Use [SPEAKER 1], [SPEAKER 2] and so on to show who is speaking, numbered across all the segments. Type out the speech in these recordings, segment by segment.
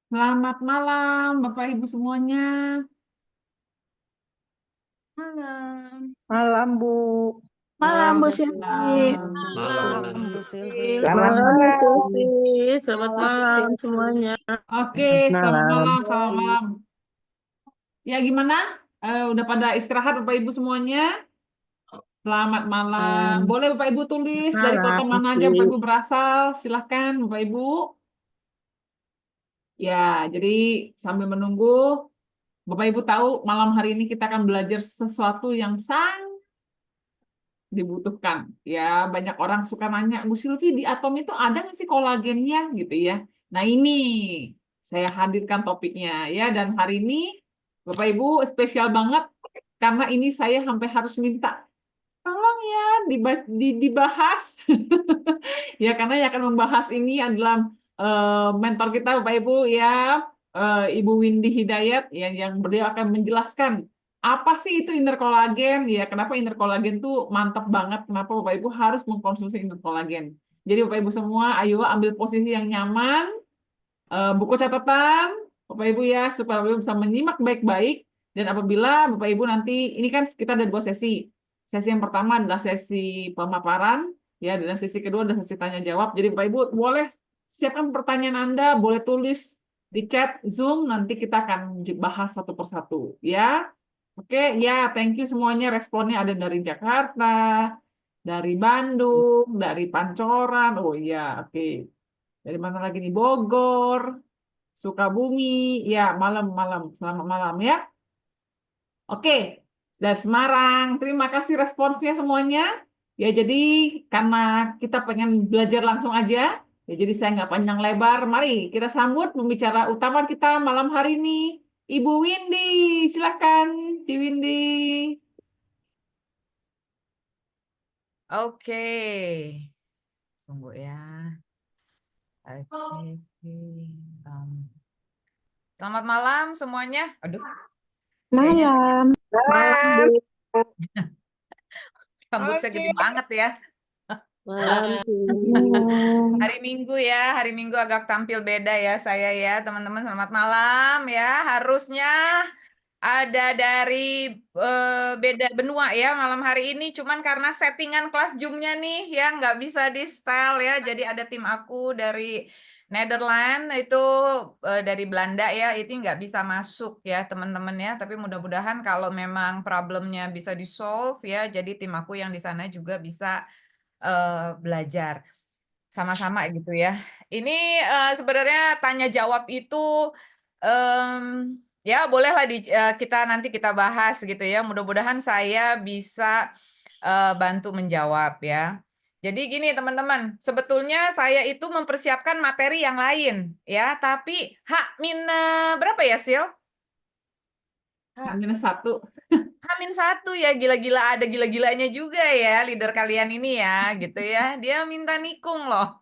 [SPEAKER 1] Selamat malam, Bapak Ibu semuanya.
[SPEAKER 2] Malam.
[SPEAKER 3] Malam, Bu.
[SPEAKER 2] Malam, Bu Silvi.
[SPEAKER 1] Malam.
[SPEAKER 4] Malam, Bu Silvi.
[SPEAKER 3] Selamat
[SPEAKER 2] Malam, Bu
[SPEAKER 3] malam.
[SPEAKER 2] Silvi. Selamat
[SPEAKER 3] Malam, Bu
[SPEAKER 2] malam
[SPEAKER 3] Silvi.
[SPEAKER 2] semuanya.
[SPEAKER 1] Oke, selamat
[SPEAKER 3] Malam.
[SPEAKER 1] malam, selamat malam. Ya gimana? Udah pada istirahat Bapak Ibu semuanya? Selamat malam. Boleh Bapak Ibu tulis dari kota
[SPEAKER 2] Malam,
[SPEAKER 1] mana aja Bapak
[SPEAKER 2] Ci.
[SPEAKER 1] Ibu berasal? Silahkan Bapak Ibu. Ya, jadi sambil menunggu, Bapak Ibu tahu malam hari ini kita akan belajar sesuatu yang sangat dibutuhkan. Ya, banyak orang suka nanya, Bu Silvi, di atom itu ada nggak sih kolagennya gitu ya. Nah, ini saya hadirkan topiknya ya, dan hari ini Bapak Ibu spesial banget karena ini saya sampai harus minta tolong ya dibahas. Ya, karena yang akan membahas ini adalah mentor kita Bapak Ibu ya, Ibu Windy Hidayat yang beliau akan menjelaskan apa sih itu inner collagen ya, kenapa inner collagen tuh mantap banget, kenapa Bapak Ibu harus mengkonsumsi inner collagen. Jadi Bapak Ibu semua, ayo ambil posisi yang nyaman, buku catatan Bapak Ibu ya, supaya Bapak Ibu bisa menyimak baik-baik. Dan apabila Bapak Ibu nanti, ini kan kita ada 2 sesi. Sesi yang pertama adalah sesi pemaparan, ya, dan sesi kedua adalah sesi tanya jawab. Jadi Bapak Ibu boleh siapkan pertanyaan Anda, boleh tulis di chat Zoom, nanti kita akan bahas satu persatu, ya. Oke, ya, thank you semuanya. Responnya ada dari Jakarta, dari Bandung, dari Pancoran. Oh iya, oke. Dari mana lagi nih? Bogor, Sukabumi, ya, malam-malam. Selamat malam ya. Oke, dari Semarang. Terima kasih responsnya semuanya. Ya, jadi karena kita pengen belajar langsung aja, ya jadi saya nggak panjang lebar. Mari kita sambut pembicara utama kita malam hari ini, Ibu Windy. Silakan, Di Windy.
[SPEAKER 4] Oke. Tunggu ya. Oke. Selamat malam semuanya. Aduh, kayaknya
[SPEAKER 2] Malam.
[SPEAKER 3] Malam, Bu.
[SPEAKER 4] rambut saya gede banget ya.
[SPEAKER 2] Malam, Ci.
[SPEAKER 4] Hari Minggu ya, hari Minggu agak tampil beda ya saya ya, teman-teman. Selamat malam ya. Harusnya ada dari beda benua ya malam hari ini, cuman karena settingan kelas Zoom-nya nih ya nggak bisa di style ya. Jadi ada tim aku dari Netherlands itu dari Belanda ya, itu nggak bisa masuk ya teman-teman ya. Tapi mudah-mudahan kalau memang problemnya bisa di solve ya, jadi tim aku yang di sana juga bisa belajar sama-sama gitu ya. Ini sebenarnya tanya jawab itu ya bolehlah kita nanti kita bahas gitu ya. Mudah-mudahan saya bisa bantu menjawab ya. Jadi gini teman-teman, sebetulnya saya itu mempersiapkan materi yang lain ya, tapi berapa ya Sil?
[SPEAKER 1] -1.
[SPEAKER 4] H-1 ya, gila-gila, ada gila-gilanya juga ya leader kalian ini ya gitu ya. Dia minta nikung loh.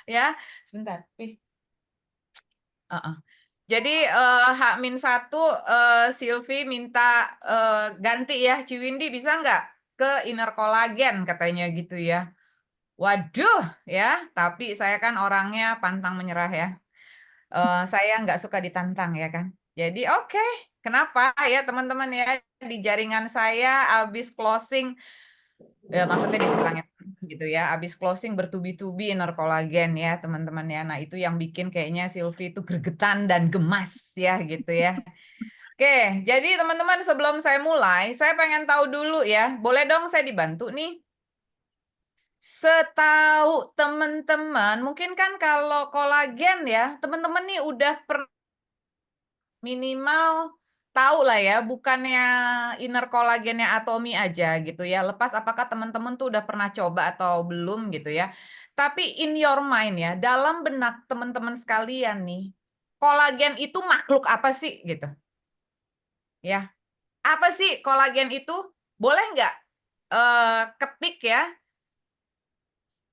[SPEAKER 4] Ya, sebentar. Jadi H-1 Silvi minta ganti ya, Ciwindi bisa nggak ke inner collagen katanya gitu ya. Waduh ya, tapi saya kan orangnya pantang menyerah ya. Saya nggak suka ditantang ya kan. Jadi oke, kenapa ya teman-teman ya, di jaringan saya habis closing, ya maksudnya di seberangnya gitu ya, habis closing bertubi-tubi inner collagen ya teman-teman ya. Nah itu yang bikin kayaknya Silvi itu gregetan dan gemas ya gitu ya. Oke, jadi teman-teman sebelum saya mulai, saya pengen tahu dulu ya, boleh dong saya dibantu nih? Setahu teman-teman, mungkin kan kalau kolagen ya, teman-teman nih udah minimal tahu lah ya, bukannya inner kolagennya Atomy aja gitu ya. Lepas apakah teman-teman tuh udah pernah coba atau belum gitu ya. Tapi in your mind ya, dalam benak teman-teman sekalian nih, kolagen itu makhluk apa sih gitu? Ya, apa sih kolagen itu? Boleh nggak ketik ya,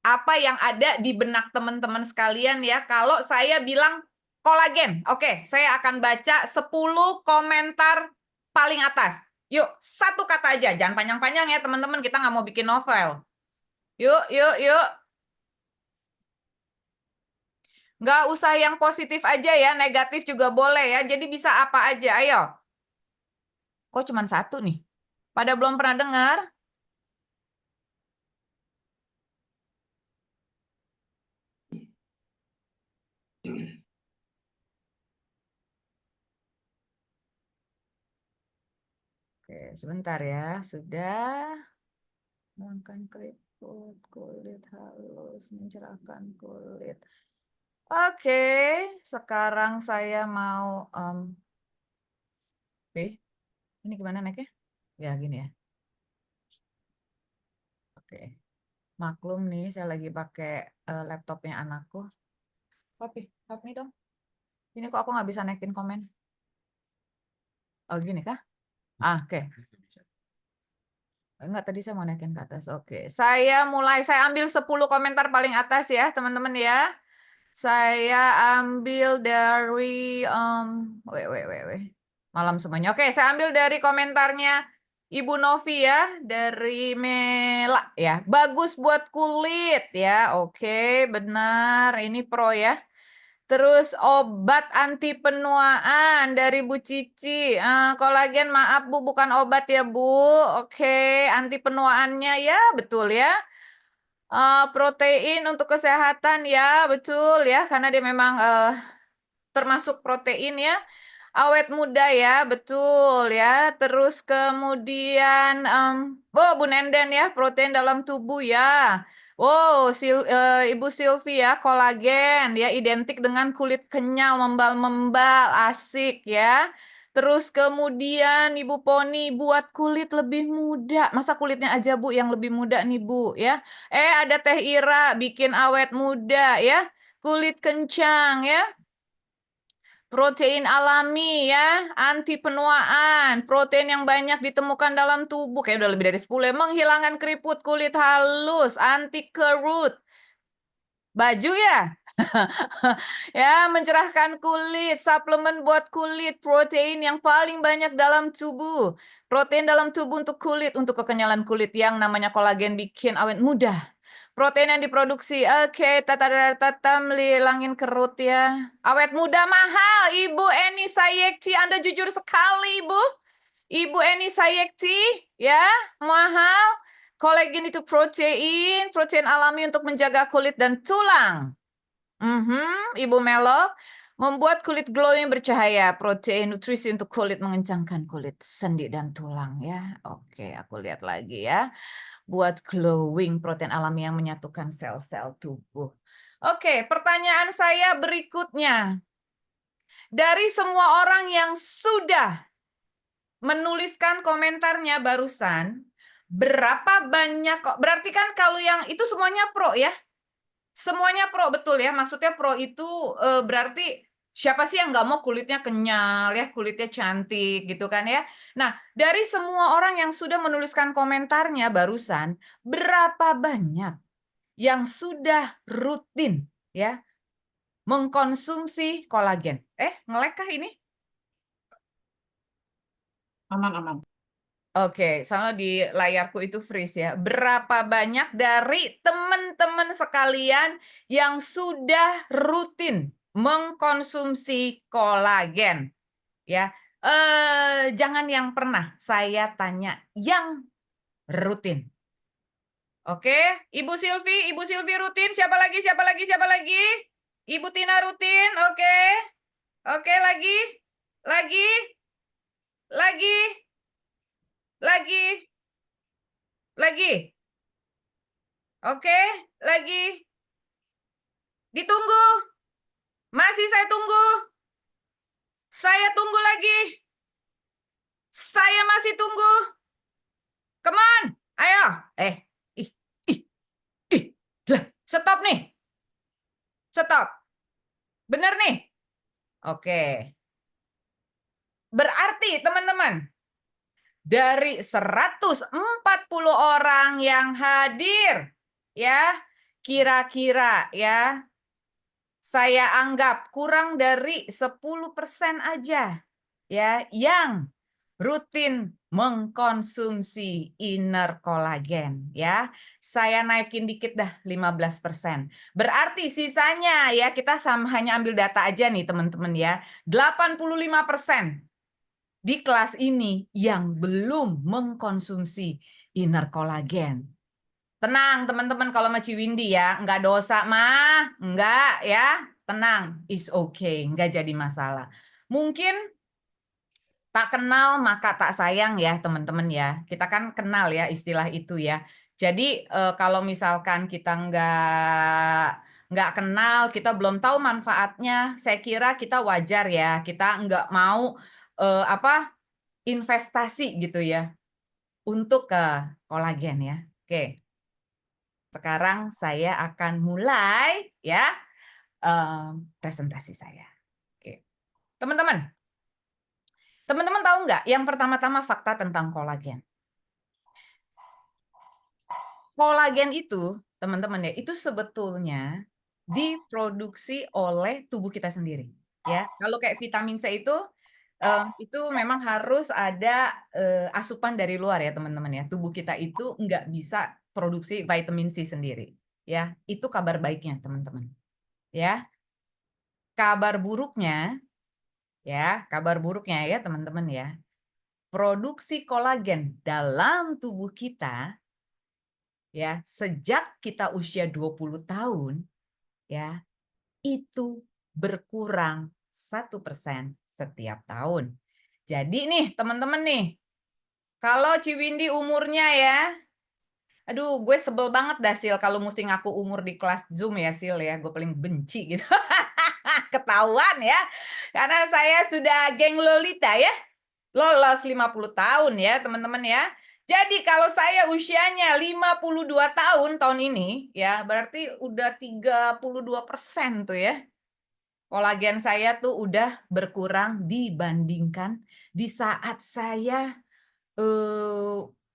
[SPEAKER 4] apa yang ada di benak teman-teman sekalian ya. Kalau saya bilang kolagen, oke, saya akan baca 10 komentar paling atas. Yuk, satu kata aja, jangan panjang-panjang ya teman-teman, kita nggak mau bikin novel. Yuk, yuk, yuk. Nggak usah yang positif aja ya, negatif juga boleh ya. Jadi bisa apa aja, ayo. Kok cuma satu nih? Pada belum pernah dengar? Oke, sebentar ya. Sudah. Hilangkan keriput, kulit halus, mencerahkan kulit. Oke, sekarang saya mau... ini gimana naiknya? Ya, gini ya. Oke. Maklum nih, saya lagi pakai laptopnya anakku. Papi, help me dong. Ini kok aku nggak bisa naikin komen? Oh, gini kah? Oke. Enggak, tadi saya mau naikin ke atas. Oke. Saya ambil 10 komentar paling atas ya, teman-teman ya. Saya ambil dari malam semuanya. Oke, saya ambil dari komentarnya Ibu Novi ya, dari Mela ya. Bagus buat kulit ya. Oke, benar. Ini pro ya. Terus obat anti penuaan dari Bu Cici. Kolagen maaf Bu, bukan obat ya Bu. Oke, anti penuaannya ya, betul ya. Protein untuk kesehatan ya, betul ya, karena dia memang termasuk protein ya. Awet muda ya, betul ya. Terus kemudian, Bu Nenden ya, protein dalam tubuh ya. Ibu Silvi ya, kolagen ya, identik dengan kulit kenyal, membal-membal, asik ya. Terus kemudian Ibu Poni buat kulit lebih muda. Masa kulitnya aja Bu yang lebih muda nih Bu ya. Ada Teh Ira bikin awet muda ya. Kulit kencang ya. Protein alami ya, anti penuaan, protein yang banyak ditemukan dalam tubuh, kayak udah lebih dari 10 ya, menghilangkan keriput, kulit halus, anti kerut, baju ya, ya mencerahkan kulit, suplemen buat kulit, protein yang paling banyak dalam tubuh, protein dalam tubuh untuk kulit, untuk kekenyalan kulit yang namanya kolagen bikin awet muda. Protein yang diproduksi, oke, hilangin kerut ya. Awet muda mahal, Ibu Eni Sayekti, Anda jujur sekali, Ibu. Ibu Eni Sayekti, ya, mahal. Kolagen itu protein alami untuk menjaga kulit dan tulang. Ibu Melo, membuat kulit glowing bercahaya, protein nutrisi untuk kulit, mengencangkan kulit, sendi dan tulang ya. Oke, aku lihat lagi ya. Buat glowing, protein alami yang menyatukan sel-sel tubuh. Oke, pertanyaan saya berikutnya. Dari semua orang yang sudah menuliskan komentarnya barusan, berapa banyak kok? Berarti kan kalau yang itu semuanya pro ya? Semuanya pro, betul ya? Maksudnya pro itu berarti siapa sih yang nggak mau kulitnya kenyal ya, kulitnya cantik gitu kan ya. Nah, dari semua orang yang sudah menuliskan komentarnya barusan, berapa banyak yang sudah rutin ya mengkonsumsi kolagen? Ngelek kah ini?
[SPEAKER 1] Aman.
[SPEAKER 4] Oke, soalnya di layarku itu freeze ya. Berapa banyak dari teman-teman sekalian yang sudah rutin mengkonsumsi kolagen? Ya, jangan yang pernah, saya tanya yang rutin. Oke, Ibu Silvi rutin. Siapa lagi? Siapa lagi? Siapa lagi? Ibu Tina rutin. Oke, oke lagi, lagi, lagi, lagi. Oke, lagi. Ditunggu. Masih saya tunggu. Saya tunggu lagi. Saya masih tunggu. Come on. Ayo. Lah, stop nih. Stop. Bener nih. Oke. Berarti teman-teman, dari 140 orang yang hadir, ya, kira-kira ya, saya anggap kurang dari 10% aja ya yang rutin mengkonsumsi inner collagen ya. Saya naikin dikit dah 15%. Berarti sisanya ya kita hanya ambil data aja nih teman-teman ya. 85% di kelas ini yang belum mengkonsumsi inner collagen. Tenang teman-teman kalau sama Ciwindi ya, nggak dosa mah, nggak ya. Tenang, is okay, nggak jadi masalah. Mungkin tak kenal maka tak sayang ya teman-teman ya. Kita kan kenal ya istilah itu ya. Jadi kalau misalkan kita nggak kenal, kita belum tahu manfaatnya, saya kira kita wajar ya. Kita nggak mau investasi gitu ya untuk ke kolagen ya. Oke, sekarang saya akan mulai ya presentasi saya. Oke, teman-teman. Teman-teman tahu nggak yang pertama-tama fakta tentang kolagen? Kolagen itu, teman-teman ya, itu sebetulnya diproduksi oleh tubuh kita sendiri. Ya, kalau kayak vitamin C itu memang harus ada asupan dari luar ya teman-teman ya. Tubuh kita itu nggak bisa produksi vitamin C sendiri. Ya, itu kabar baiknya teman-teman. Ya, kabar buruknya ya teman-teman ya. Produksi kolagen dalam tubuh kita ya sejak kita usia 20 tahun ya itu berkurang 1% setiap tahun. Jadi nih teman-teman nih, kalau Ciwindi umurnya ya, aduh gue sebel banget dah Sil kalau mesti ngaku umur di kelas Zoom ya Sil ya, gue paling benci gitu. Ketahuan ya, karena saya sudah geng Lolita ya. Lolos 50 tahun ya teman-teman ya. Jadi kalau saya usianya 52 tahun ini ya berarti udah 32% tuh ya. Kolagen saya tuh udah berkurang dibandingkan di saat saya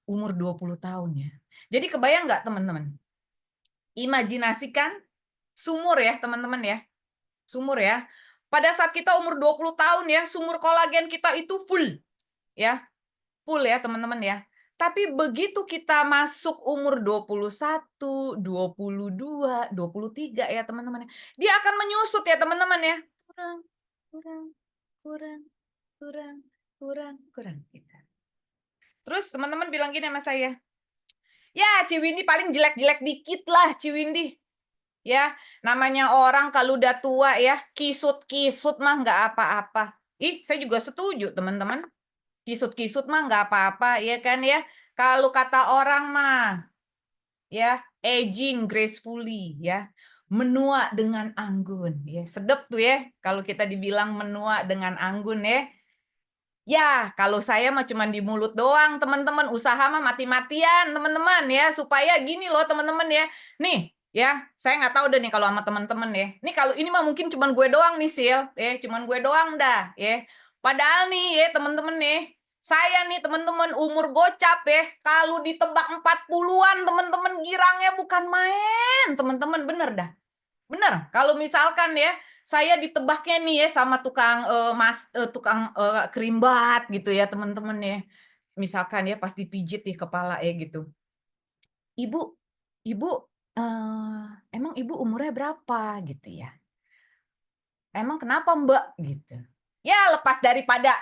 [SPEAKER 4] umur 20 tahun ya. Jadi kebayang nggak teman-teman? Imajinasikan sumur ya teman-teman ya. Sumur ya. Pada saat kita umur 20 tahun ya, sumur kolagen kita itu full ya. Full ya teman-teman ya. Tapi begitu kita masuk umur 21, 22, 23 ya teman-teman. Dia akan menyusut ya teman-teman ya. Kurang, kurang, kurang, kurang, kurang, kurang. Gitu. Terus teman-teman bilang gini sama saya. Ya Ciwindi paling jelek-jelek dikit lah Ciwindi. Ya, namanya orang kalau udah tua ya, kisut-kisut mah nggak apa-apa. Ih, saya juga setuju teman-teman. Kisut-kisut mah nggak apa-apa, ya kan ya. Kalau kata orang mah, ya aging gracefully, ya menua dengan anggun, ya sedep tuh ya. Kalau kita dibilang menua dengan anggun ya. Ya, kalau saya mah cuma di mulut doang, teman-teman. Usaha mah mati-matian, teman-teman ya. Supaya gini loh, teman-teman ya. Nih, ya, saya nggak tahu deh nih kalau sama teman-teman ya. Nih kalau ini mah mungkin cuma gue doang nih, Sil. Ya, cuma gue doang dah, ya. Padahal nih ya, teman-teman nih. Saya nih, teman-teman, umur gocap ya. Kalau ditebak 40-an, teman-teman, girangnya bukan main. Teman-teman, bener dah. Bener, kalau misalkan ya, saya ditebaknya nih ya sama tukang kerimbat gitu ya teman-teman ya. Misalkan ya pas dipijit di kepala ya gitu. Ibu, ibu, emang ibu umurnya berapa gitu ya? Emang kenapa Mbak gitu? Ya lepas daripada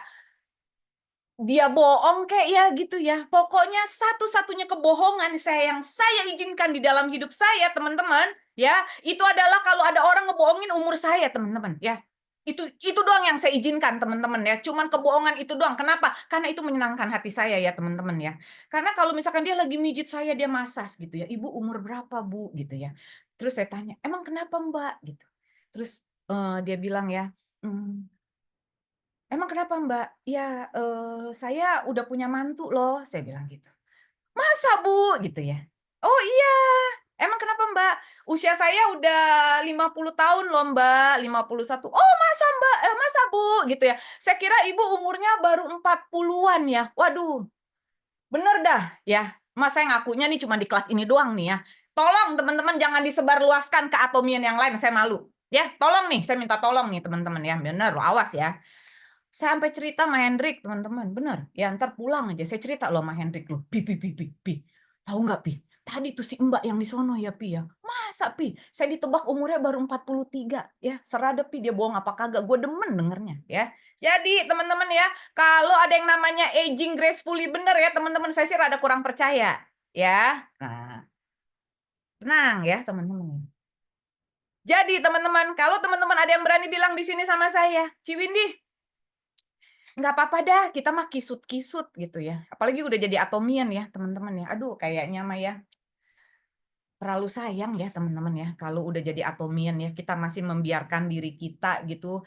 [SPEAKER 4] dia bohong kayak ya gitu ya. Pokoknya satu-satunya kebohongan yang saya izinkan di dalam hidup saya, teman-teman, ya, itu adalah kalau ada orang ngebohongin umur saya, teman-teman, ya. Itu doang yang saya izinkan, teman-teman ya. Cuman kebohongan itu doang. Kenapa? Karena itu menyenangkan hati saya ya, teman-teman ya. Karena kalau misalkan dia lagi mijit saya, dia masas gitu ya. Ibu umur berapa, Bu? Gitu ya. Terus saya tanya, "Emang kenapa, Mbak?" gitu. Terus dia bilang ya, "Emang kenapa Mbak?" "Ya, saya udah punya mantu loh," saya bilang gitu. "Masa Bu?" Gitu ya. "Oh iya, emang kenapa Mbak?" "Usia saya udah 50 tahun loh Mbak, 51." "Oh masa Mbak, masa Bu?" Gitu ya. Saya kira Ibu umurnya baru 40-an ya. Waduh, bener dah ya. Mas saya ngakunya nih cuma di kelas ini doang nih ya. Tolong teman-teman jangan disebarluaskan ke atomian yang lain, saya malu. Ya, tolong nih, saya minta tolong nih teman-teman ya. Bener, awas ya. Saya sampai cerita sama Hendrik, teman-teman, bener. Ya ntar pulang aja, saya cerita loh sama Hendrik loh. Pi. Tahu nggak, Pi? Tadi tuh si Mbak yang di sono ya, Pi ya. Masa, Pi? Saya ditebak umurnya baru 43 ya. Serada, Pi, dia bohong apa kagak? Gue demen dengernya ya. Jadi, teman-teman ya, kalau ada yang namanya aging gracefully bener ya, teman-teman, saya sih rada kurang percaya ya. Nah, tenang ya, teman-teman. Jadi, teman-teman, kalau teman-teman ada yang berani bilang di sini sama saya, Ciwindi, nggak apa-apa dah, kita mah kisut-kisut gitu ya. Apalagi udah jadi atomian ya, teman-teman ya. Aduh, kayaknya mah ya terlalu sayang ya teman-teman ya kalau udah jadi atomian ya kita masih membiarkan diri kita gitu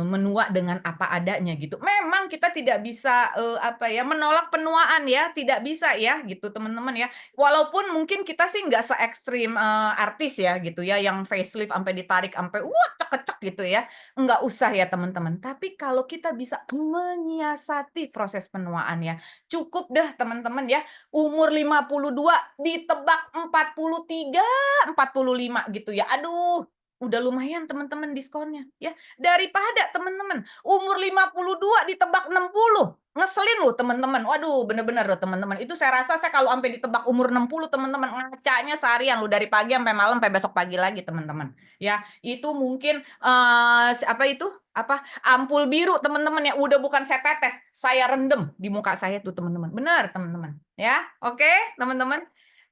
[SPEAKER 4] menua dengan apa adanya gitu. Memang kita tidak bisa apa ya menolak penuaan ya, tidak bisa ya gitu teman-teman ya. Walaupun mungkin kita sih nggak se ekstrim artis ya gitu ya yang facelift sampai ditarik sampai wah cek-cek gitu ya. Nggak usah ya teman-teman. Tapi kalau kita bisa menyiasati proses penuaan ya, cukup dah teman-teman ya umur 52 ditebak 43, 45 gitu ya. Aduh, udah lumayan teman-teman diskonnya ya. Daripada teman-teman umur 52 ditebak 60. Ngeselin loh teman-teman. Waduh, bener-bener loh teman-teman. Itu saya rasa saya kalau sampai ditebak umur 60 teman-teman ngacanya seharian lu dari pagi sampai malam sampai besok pagi lagi teman-teman. Ya, itu mungkin apa itu? Apa ampul biru teman-teman ya udah bukan saya tetes, saya rendem di muka saya tuh teman-teman. Benar teman-teman. Ya, oke, teman-teman.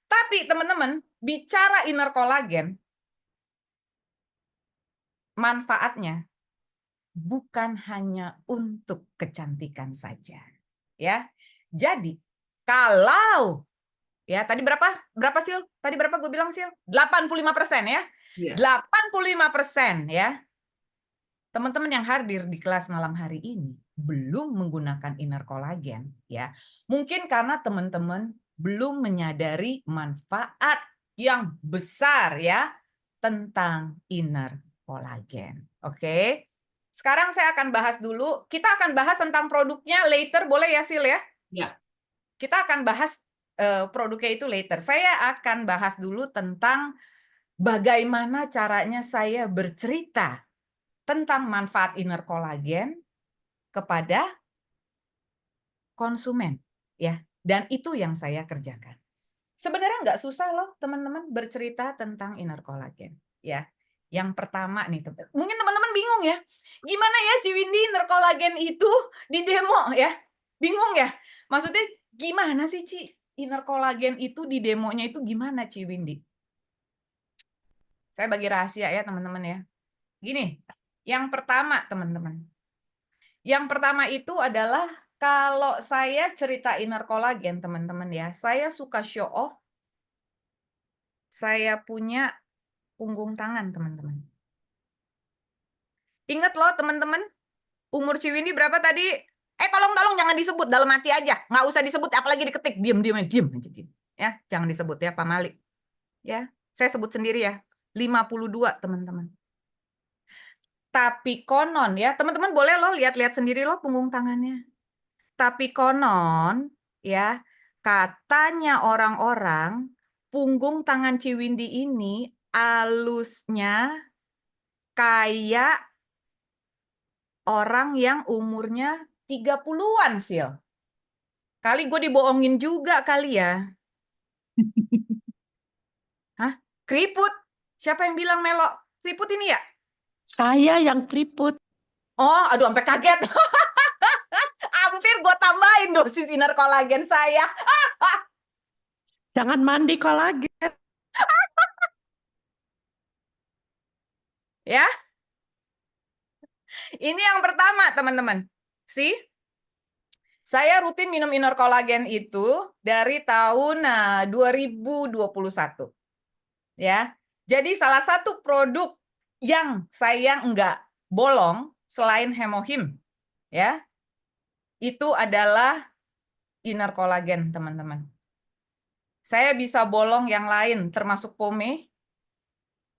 [SPEAKER 4] Tapi teman-teman, bicara inner collagen, manfaatnya bukan hanya untuk kecantikan saja. Ya. Jadi, kalau ya tadi berapa? Berapa Sil? Tadi berapa gue bilang Sil? 85% ya.
[SPEAKER 1] Iya.
[SPEAKER 4] 85% ya. Teman-teman yang hadir di kelas malam hari ini belum menggunakan inner collagen ya. Mungkin karena teman-teman belum menyadari manfaat yang besar ya tentang inner collagen. Oke. Sekarang saya akan bahas dulu, kita akan bahas tentang produknya later boleh ya Sil ya?
[SPEAKER 1] Ya.
[SPEAKER 4] Kita akan bahas produknya itu later. Saya akan bahas dulu tentang bagaimana caranya saya bercerita tentang manfaat inner collagen kepada konsumen ya, dan itu yang saya kerjakan. Sebenarnya nggak susah loh teman-teman bercerita tentang inner collagen ya. Yang pertama nih, mungkin teman-teman bingung ya, gimana ya Ciwindi inner collagen itu di demo ya, bingung ya, maksudnya gimana sih Ci inner collagen itu di demonya itu gimana Ciwindi? Saya bagi rahasia ya teman-teman ya. Gini, yang pertama teman-teman. Yang pertama itu adalah kalau saya cerita inner collagen, teman-teman ya, saya suka show off. Saya punya punggung tangan, teman-teman. Ingat loh, teman-teman, umur Ciwindi berapa tadi? Tolong jangan disebut, dalam hati aja. Nggak usah disebut, apalagi diketik. Diam aja, diam. Ya, jangan disebut ya, Pak Malik. Ya, saya sebut sendiri ya. 52, teman-teman. Tapi konon ya, teman-teman boleh loh lihat-lihat sendiri loh punggung tangannya. Tapi konon ya, katanya orang-orang punggung tangan Ciwindi ini alusnya kayak orang yang umurnya 30-an, Sil. Kali gue dibohongin juga kali ya. Hah? Keriput? Siapa yang bilang Melo? Keriput ini ya?
[SPEAKER 2] Saya yang keriput.
[SPEAKER 4] Oh, aduh sampai kaget. Hampir gue tambahin dosis inner collagen saya.
[SPEAKER 2] Jangan mandi kolagen.
[SPEAKER 4] Ya. Ini yang pertama, teman-teman. See? Saya rutin minum inner collagen itu dari tahun 2021. Ya. Jadi salah satu produk yang saya nggak bolong selain Hemohim, ya, itu adalah inner collagen, teman-teman. Saya bisa bolong yang lain, termasuk Pome,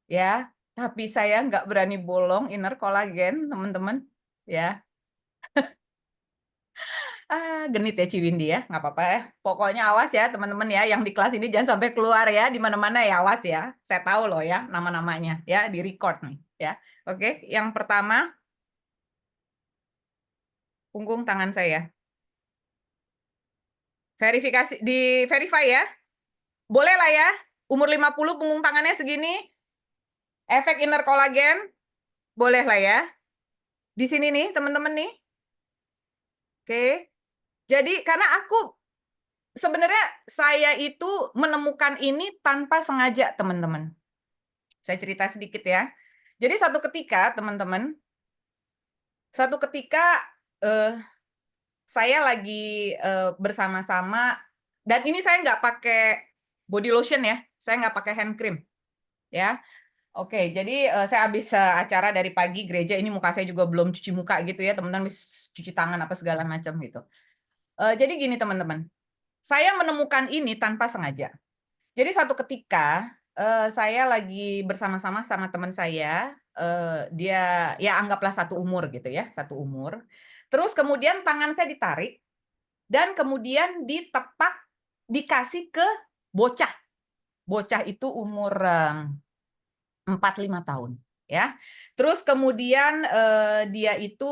[SPEAKER 4] ya, tapi saya nggak berani bolong inner collagen, teman-teman, ya. Genit ya Ciwindi ya, nggak apa-apa ya. Pokoknya awas ya teman-teman ya, yang di kelas ini jangan sampai keluar ya, di mana-mana ya, awas ya. Saya tahu loh ya nama-namanya ya, di record nih ya. Oke, yang pertama punggung tangan saya. Verifikasi, di verify ya. Boleh lah ya. Umur 50 punggung tangannya segini. Efek inner kolagen. Boleh lah ya. Di sini nih, teman-teman nih. Oke. Jadi karena sebenarnya saya itu menemukan ini tanpa sengaja, teman-teman. Saya cerita sedikit ya. Jadi satu ketika, teman-teman, saya lagi bersama-sama, dan ini saya nggak pakai body lotion ya, saya nggak pakai hand cream, ya. Oke, jadi saya habis acara dari pagi gereja, ini muka saya juga belum cuci muka gitu ya, teman-teman, habis cuci tangan apa segala macam gitu. Jadi gini teman-teman, saya menemukan ini tanpa sengaja. Jadi satu ketika saya lagi bersama-sama sama teman saya, dia ya anggaplah satu umur gitu ya, satu umur. Terus kemudian tangan saya ditarik dan kemudian ditepak, dikasih ke bocah. Bocah itu umur 4-5 tahun ya. Terus kemudian dia itu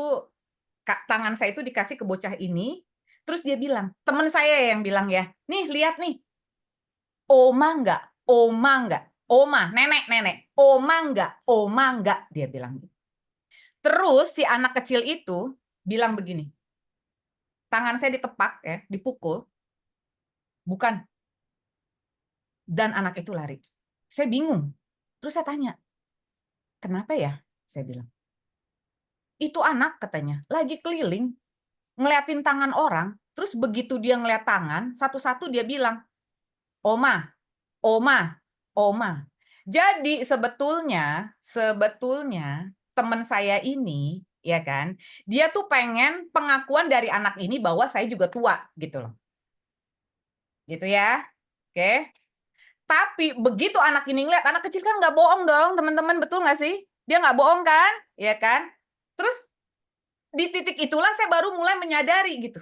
[SPEAKER 4] tangan saya itu dikasih ke bocah ini, terus dia bilang, teman saya yang bilang ya, "Nih, lihat nih. Oma enggak? Oma enggak? Oma, nenek, oma enggak?" Dia bilang gitu. Terus si anak kecil itu bilang begini, tangan saya ditepak ya, dipukul, bukan. Dan anak itu lari. Saya bingung. Terus saya tanya, kenapa ya? Saya bilang. Itu anak katanya, lagi keliling, ngeliatin tangan orang, terus begitu dia ngeliat tangan, satu-satu dia bilang, Oma, Oma, Oma. Jadi sebetulnya teman saya ini, ya kan, dia tuh pengen pengakuan dari anak ini bahwa saya juga tua, gitu loh. Gitu ya. Oke. Tapi begitu anak ini ngeliat, anak kecil kan nggak bohong dong, teman-teman, betul nggak sih? Dia nggak bohong kan? Ya kan? Terus di titik itulah saya baru mulai menyadari gitu.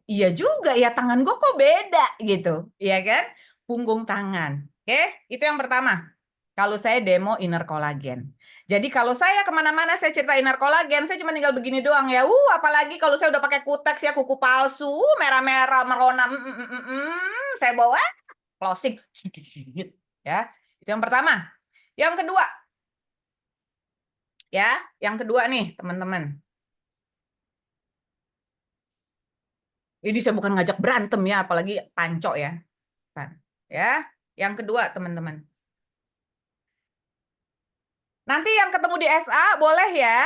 [SPEAKER 4] Iya juga ya, tangan gue kok beda gitu, ya kan? Punggung tangan. Oke, itu yang pertama. Kalau saya demo inner collagen. Jadi kalau saya kemana-mana saya cerita inner collagen, saya cuma tinggal begini doang ya. Apalagi kalau saya udah pakai kutex ya, kuku palsu, merah-merah, merona, saya bawa closing, ya. Itu yang pertama. Yang kedua, ya, yang kedua nih teman-teman. Ini saya bukan ngajak berantem ya, apalagi panco ya. Ya, yang kedua teman-teman. Nanti yang ketemu di SA boleh ya,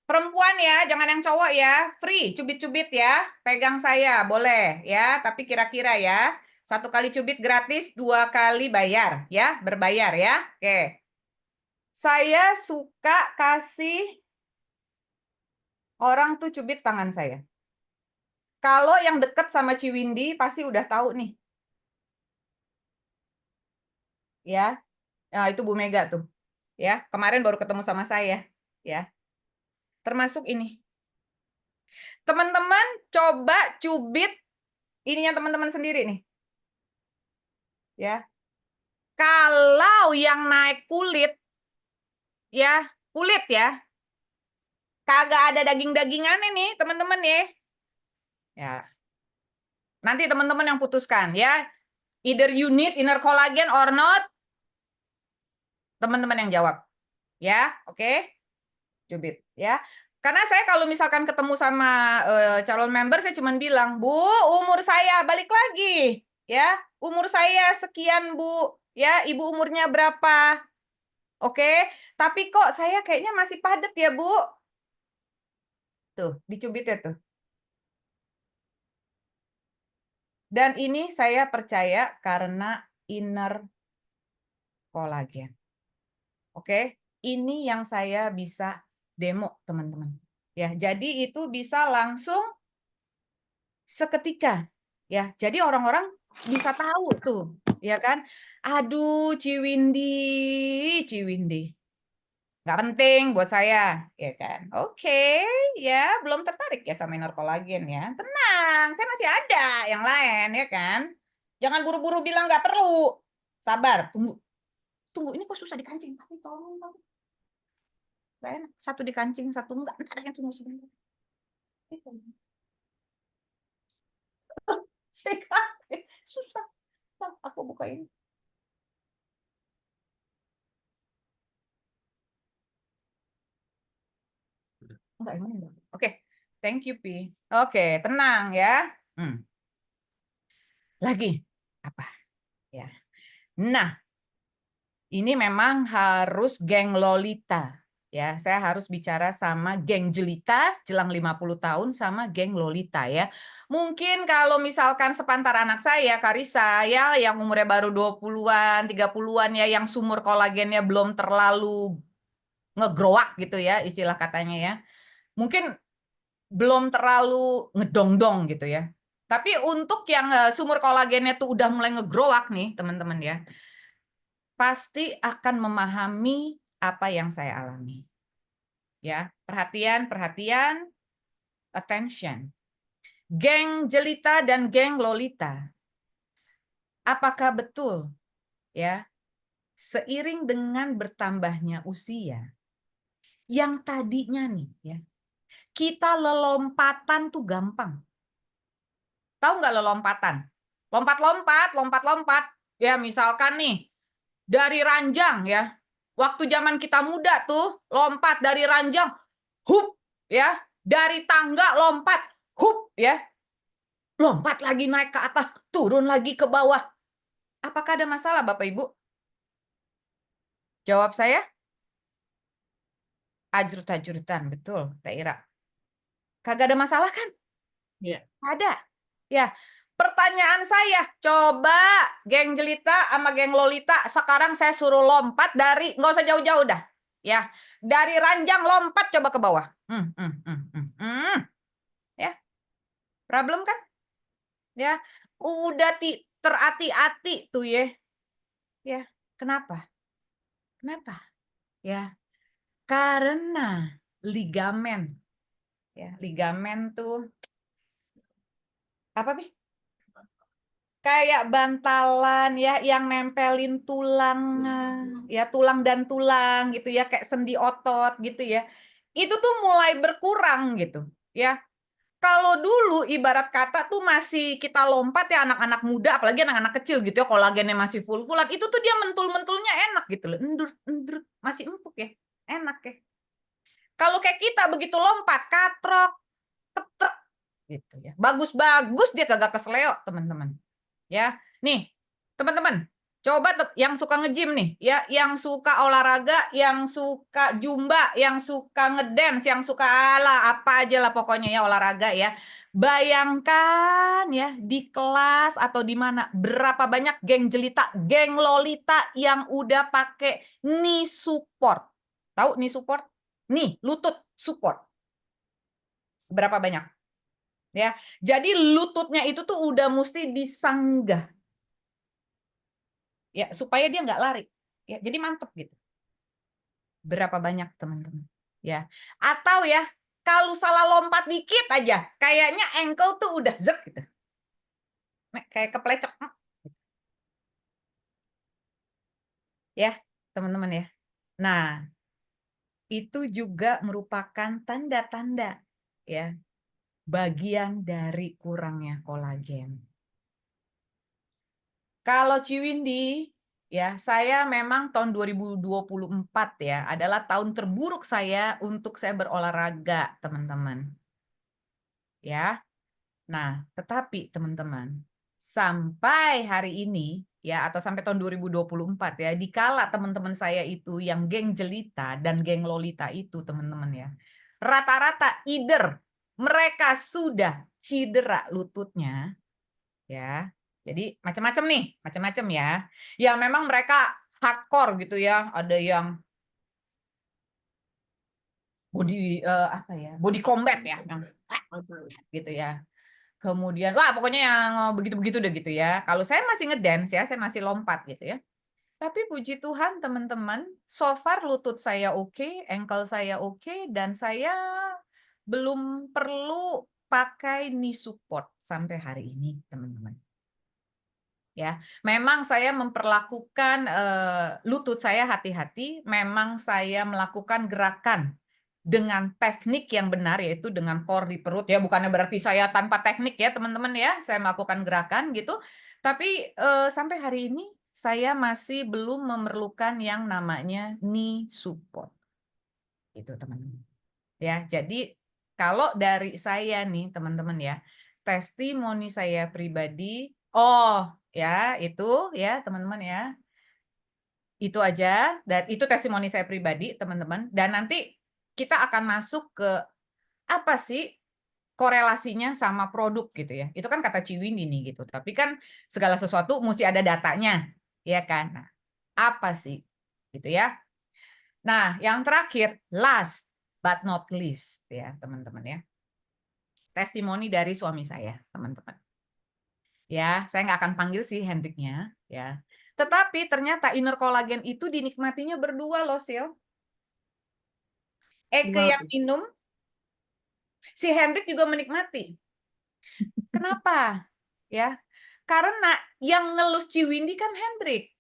[SPEAKER 4] perempuan ya, jangan yang cowok ya, free, cubit-cubit ya, pegang saya boleh ya, tapi kira-kira ya, 1 kali cubit gratis, 2 kali bayar ya, berbayar ya. Oke. Saya suka kasih orang tuh cubit tangan saya. Kalau yang deket sama Ciwindi pasti udah tahu nih. Ya. Nah, itu Bu Mega tuh. Ya, kemarin baru ketemu sama saya, ya. Termasuk ini. Teman-teman coba cubit ininya teman-teman sendiri nih. Ya. Kalau yang naik kulit ya, kulit ya. Kagak ada daging-dagingannya nih, teman-teman ya. Ya. Nanti teman-teman yang putuskan ya. Either you need inner collagen or not. Teman-teman yang jawab. Ya, oke. Cubit ya. Karena saya kalau misalkan ketemu sama calon member, saya cuma bilang, Bu, umur saya balik lagi, ya, umur saya sekian Bu, ya, Ibu umurnya berapa, oke, tapi kok saya kayaknya masih padat ya Bu, tuh dicubit ya tuh. Dan ini saya percaya karena inner collagen, oke, ini yang saya bisa demo teman-teman, ya, jadi itu bisa langsung seketika ya. Jadi orang-orang bisa tahu tuh, ya kan? Aduh, Ciwindi. Nggak penting buat saya, ya kan? Oke, ya, belum tertarik ya sama inner collagen ya. Tenang, saya masih ada yang lain, ya kan? Jangan buru-buru bilang nggak perlu. Sabar, tunggu. Tunggu, ini kok susah dikancing. Tapi tolong. Nggak enak. Satu dikancing, satu enggak. Ntar yang tunggu sebentar. Susah. Bentar, aku buka ini. Enggak, ini enggak. Oke, thank you, Pi. Oke, tenang ya. Lagi apa? Ya. Nah, ini memang harus geng Lolita. Ya, saya harus bicara sama geng Jelita jelang 50 tahun sama geng Lolita ya. Mungkin kalau misalkan sepantar anak saya, Karissa ya, yang umurnya baru 20-an, 30-an ya, yang sumur kolagennya belum terlalu ngegrowak gitu ya, istilah katanya ya. Mungkin belum terlalu ngedong-dong gitu ya. Tapi untuk yang sumur kolagennya tuh udah mulai ngegrowak nih, teman-teman ya, pasti akan memahami apa yang saya alami. Ya, perhatian, perhatian, attention. Geng Jelita dan geng Lolita. Apakah betul ya, seiring dengan bertambahnya usia yang tadinya nih ya, kita lelompatan tuh gampang. Tahu nggak lelompatan? Lompat-lompat, lompat-lompat. Ya, misalkan nih, dari ranjang ya. Waktu zaman kita muda tuh, lompat dari ranjang, hup, ya. Dari tangga lompat, hup, ya. Lompat lagi naik ke atas, turun lagi ke bawah. Apakah ada masalah, Bapak Ibu? Jawab saya, ajrut-ajrutan, betul, Teh Ira. Kagak ada masalah kan?
[SPEAKER 1] Iya.
[SPEAKER 4] Ada. Ya, pertanyaan saya, coba geng Jelita sama geng Lolita sekarang saya suruh lompat dari, nggak usah jauh-jauh dah. Ya, dari ranjang lompat coba ke bawah. Ya, problem kan? Ya, udah terati-ati tuh ya. Ya, kenapa? Kenapa? Ya, karena ligamen. Ya, ligamen tuh apa, Pi? Kayak bantalan ya yang nempelin tulang ya, tulang dan tulang gitu ya, kayak sendi otot gitu ya. Itu tuh mulai berkurang gitu ya. Kalau dulu ibarat kata tuh masih kita lompat ya, anak-anak muda apalagi anak-anak kecil gitu ya, kolagennya masih full-fullan, itu tuh dia mentul-mentulnya enak gitu loh. Endut, masih empuk ya. Enak ya. Kalau kayak kita begitu lompat katrok, ketrek gitu ya. Bagus-bagus dia kagak kesleo, teman-teman. Ya, nih teman-teman, coba yang suka nge-gym nih, ya, yang suka olahraga, yang suka jumba, yang suka ngedance, yang suka apa aja lah pokoknya ya olahraga ya. Bayangkan ya di kelas atau di mana berapa banyak geng Jelita, geng Lolita yang udah pakai knee support. Tahu knee support? Nih, lutut support. Berapa banyak? Ya, jadi lututnya itu tuh udah mesti disanggah. Ya, supaya dia nggak lari. Ya, jadi mantep gitu. Berapa banyak teman-teman? Ya. Atau ya, kalau salah lompat dikit aja, kayaknya ankle tuh udah zep gitu. Kayak keplecek. Ya, teman-teman ya. Nah, itu juga merupakan tanda-tanda ya, bagian dari kurangnya kolagen. Kalau Ciwindi, ya, saya memang tahun 2024 ya adalah tahun terburuk saya untuk saya berolahraga, teman-teman. Ya. Nah, tetapi teman-teman, sampai hari ini ya atau sampai tahun 2024 ya, dikala teman-teman saya itu yang geng Jelita dan geng Lolita itu, teman-teman ya. Rata-rata either mereka sudah cedera lututnya ya. Jadi macam-macam nih, macam-macam ya. Ya memang mereka hardcore gitu ya, ada yang body apa ya? Body combat ya, yang gitu ya. Kemudian wah pokoknya yang begitu-begitu deh gitu ya. Kalau saya masih ngedance ya, saya masih lompat gitu ya. Tapi puji Tuhan teman-teman, so far lutut saya oke, ankle saya oke, dan saya belum perlu pakai knee support sampai hari ini, teman-teman. Ya, memang saya memperlakukan lutut saya hati-hati, memang saya melakukan gerakan dengan teknik yang benar, yaitu dengan core di perut ya, bukannya berarti saya tanpa teknik ya teman-teman ya, saya melakukan gerakan gitu, tapi sampai hari ini saya masih belum memerlukan yang namanya knee support, gitu teman-teman. Ya, jadi kalau dari saya nih teman-teman ya, testimoni saya pribadi, ya itu ya teman-teman ya, itu aja, dan itu testimoni saya pribadi teman-teman, dan nanti kita akan masuk ke apa sih korelasinya sama produk gitu ya. Itu kan kata Ciwindi nih gitu. Tapi kan segala sesuatu mesti ada datanya, ya kan? Nah, apa sih? Gitu ya. Nah, yang terakhir, last but not least ya, teman-teman ya. Testimoni dari suami saya, teman-teman. Ya, saya nggak akan panggil si Hendriknya, ya. Tetapi ternyata inner collagen itu dinikmatinya berdua loh, Sil. Eke
[SPEAKER 1] Wow.
[SPEAKER 4] yang minum, si Hendrik juga menikmati. Kenapa? Ya, karena yang ngelus Ciwindi kan Hendrik.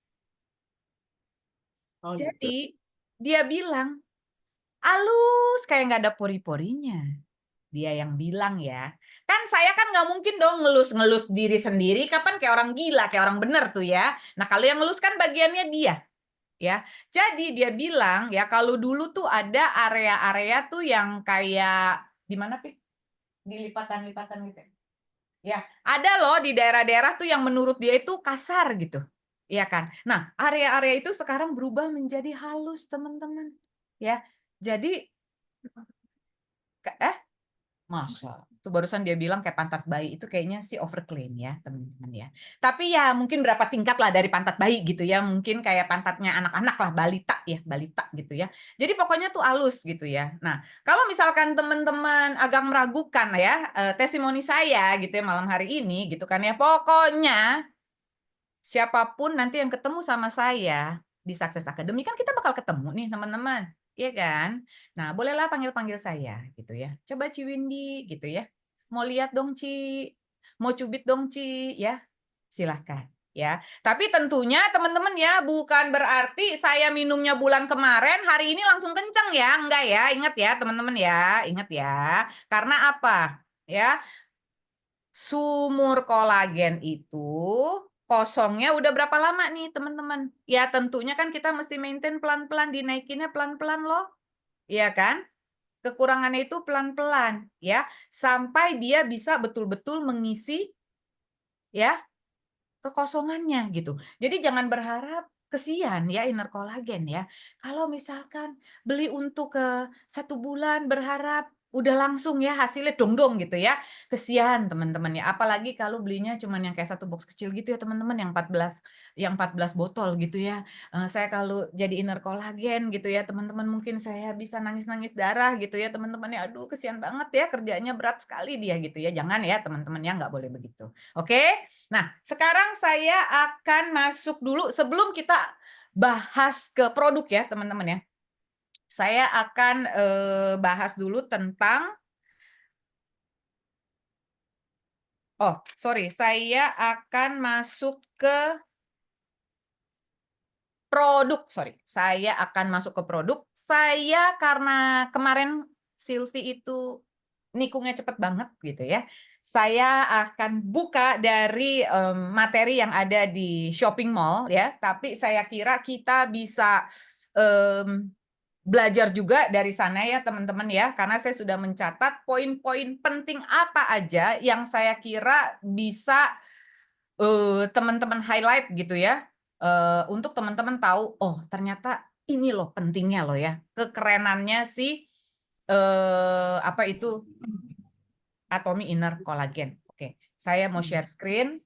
[SPEAKER 1] Oh gitu.
[SPEAKER 4] Jadi dia bilang, "Halus kayak nggak ada pori-porinya." Dia yang bilang ya. Kan saya kan nggak mungkin dong ngelus-ngelus diri sendiri, kapan kayak orang gila, kayak orang bener tuh ya. Nah, kalau yang ngelus kan bagiannya dia, ya. Jadi dia bilang ya, kalau dulu tuh ada area-area tuh yang kayak di mana, Pi? Di lipatan-lipatan gitu ya? Ya, ada loh di daerah-daerah tuh yang menurut dia itu kasar gitu. Iya kan? Nah, area-area itu sekarang berubah menjadi halus, teman-teman. Ya. Jadi masa? Itu barusan dia bilang kayak pantat bayi, itu kayaknya sih overclaim ya, teman-teman ya. Tapi ya mungkin berapa tingkat lah dari pantat bayi gitu ya, mungkin kayak pantatnya anak-anak lah, balita ya, balita gitu ya. Jadi pokoknya tuh halus gitu ya. Nah, kalau misalkan teman-teman agak meragukan ya, testimoni saya gitu ya malam hari ini gitu kan ya, pokoknya siapapun nanti yang ketemu sama saya di Success Academy, kan kita bakal ketemu nih teman-teman, iya kan? Nah, bolehlah panggil-panggil saya gitu ya. Coba Ciwindi gitu ya. Mau lihat dong Ci, mau cubit dong Ci, ya. Silahkan ya. Tapi tentunya teman-teman ya, bukan berarti saya minumnya bulan kemarin, hari ini langsung kenceng ya. Enggak ya, ingat ya teman-teman ya, ingat ya. Karena apa? Ya, sumur kolagen itu kosongnya udah berapa lama nih teman-teman? Ya tentunya kan kita mesti maintain pelan-pelan, dinaikinnya pelan-pelan loh. Iya kan? Kekurangannya itu pelan-pelan ya, sampai dia bisa betul-betul mengisi ya kekosongannya gitu. Jadi jangan berharap kesian ya inner collagen ya. Kalau misalkan beli untuk 1 bulan berharap udah langsung ya hasilnya dong-dong gitu ya. Kesian teman-teman ya. Apalagi kalau belinya cuman yang kayak 1 box kecil gitu ya teman-teman, yang 14 botol gitu ya. Saya kalau jadi inner collagen gitu ya teman-teman, mungkin saya bisa nangis-nangis darah gitu ya teman-teman ya. Aduh kesian banget ya, kerjanya berat sekali dia gitu ya. Jangan ya teman-teman ya, nggak boleh begitu. Oke? Nah, sekarang saya akan masuk dulu sebelum kita bahas ke produk ya, teman-teman ya. Saya akan bahas dulu tentang sorry, saya akan masuk ke produk, sorry. Saya akan masuk ke produk. Saya karena kemarin Silvi itu nikungnya cepet banget gitu ya. Saya akan buka dari materi yang ada di shopping mall ya, tapi saya kira kita bisa belajar juga dari sana ya teman-teman ya, karena saya sudah mencatat poin-poin penting apa aja yang saya kira bisa teman-teman highlight gitu ya, untuk teman-teman tahu, oh ternyata ini loh pentingnya loh ya, kekerenannya si, apa itu, Atomy Inner Collagen. Oke, saya mau share screen,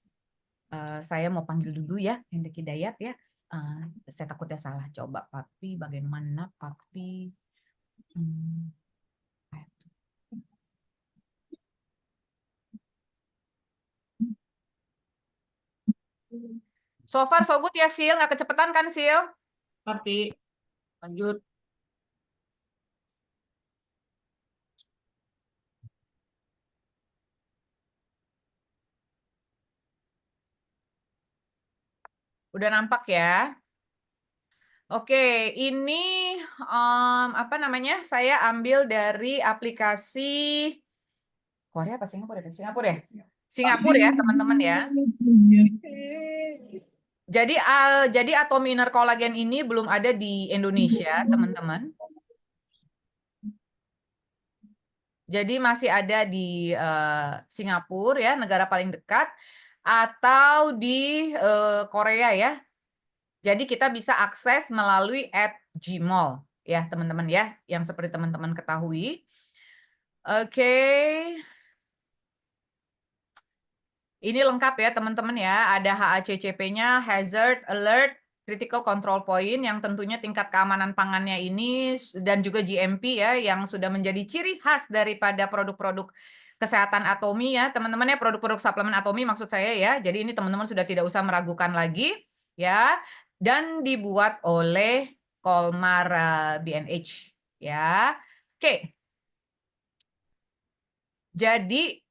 [SPEAKER 4] saya mau panggil dulu ya Hendrik Hidayat ya, saya takutnya salah. Coba Papi, bagaimana Papi? Mmm. So far so good ya Sil, nggak kecepatan kan Sil?
[SPEAKER 1] Tapi lanjut.
[SPEAKER 4] Udah nampak ya? Oke, ini apa namanya? Saya ambil dari aplikasi Korea apa Singapura ya? Singapura ya? Singapura ya, teman-teman ya. Jadi Atomy Inner Collagen ini belum ada di Indonesia, teman-teman. Jadi masih ada di Singapura ya, negara paling dekat, atau di Korea ya. Jadi kita bisa akses melalui @gmall ya, teman-teman ya, yang seperti teman-teman ketahui. Oke. Ini lengkap ya, teman-teman ya. Ada HACCP-nya, Hazard Alert, Critical Control Point, yang tentunya tingkat keamanan pangannya ini, dan juga GMP ya, yang sudah menjadi ciri khas daripada produk-produk kesehatan Atomy ya, teman-teman ya, produk-produk suplemen Atomy maksud saya ya. Jadi ini teman-teman sudah tidak usah meragukan lagi ya, dan dibuat oleh Colmar BNH ya. Oke. Jadi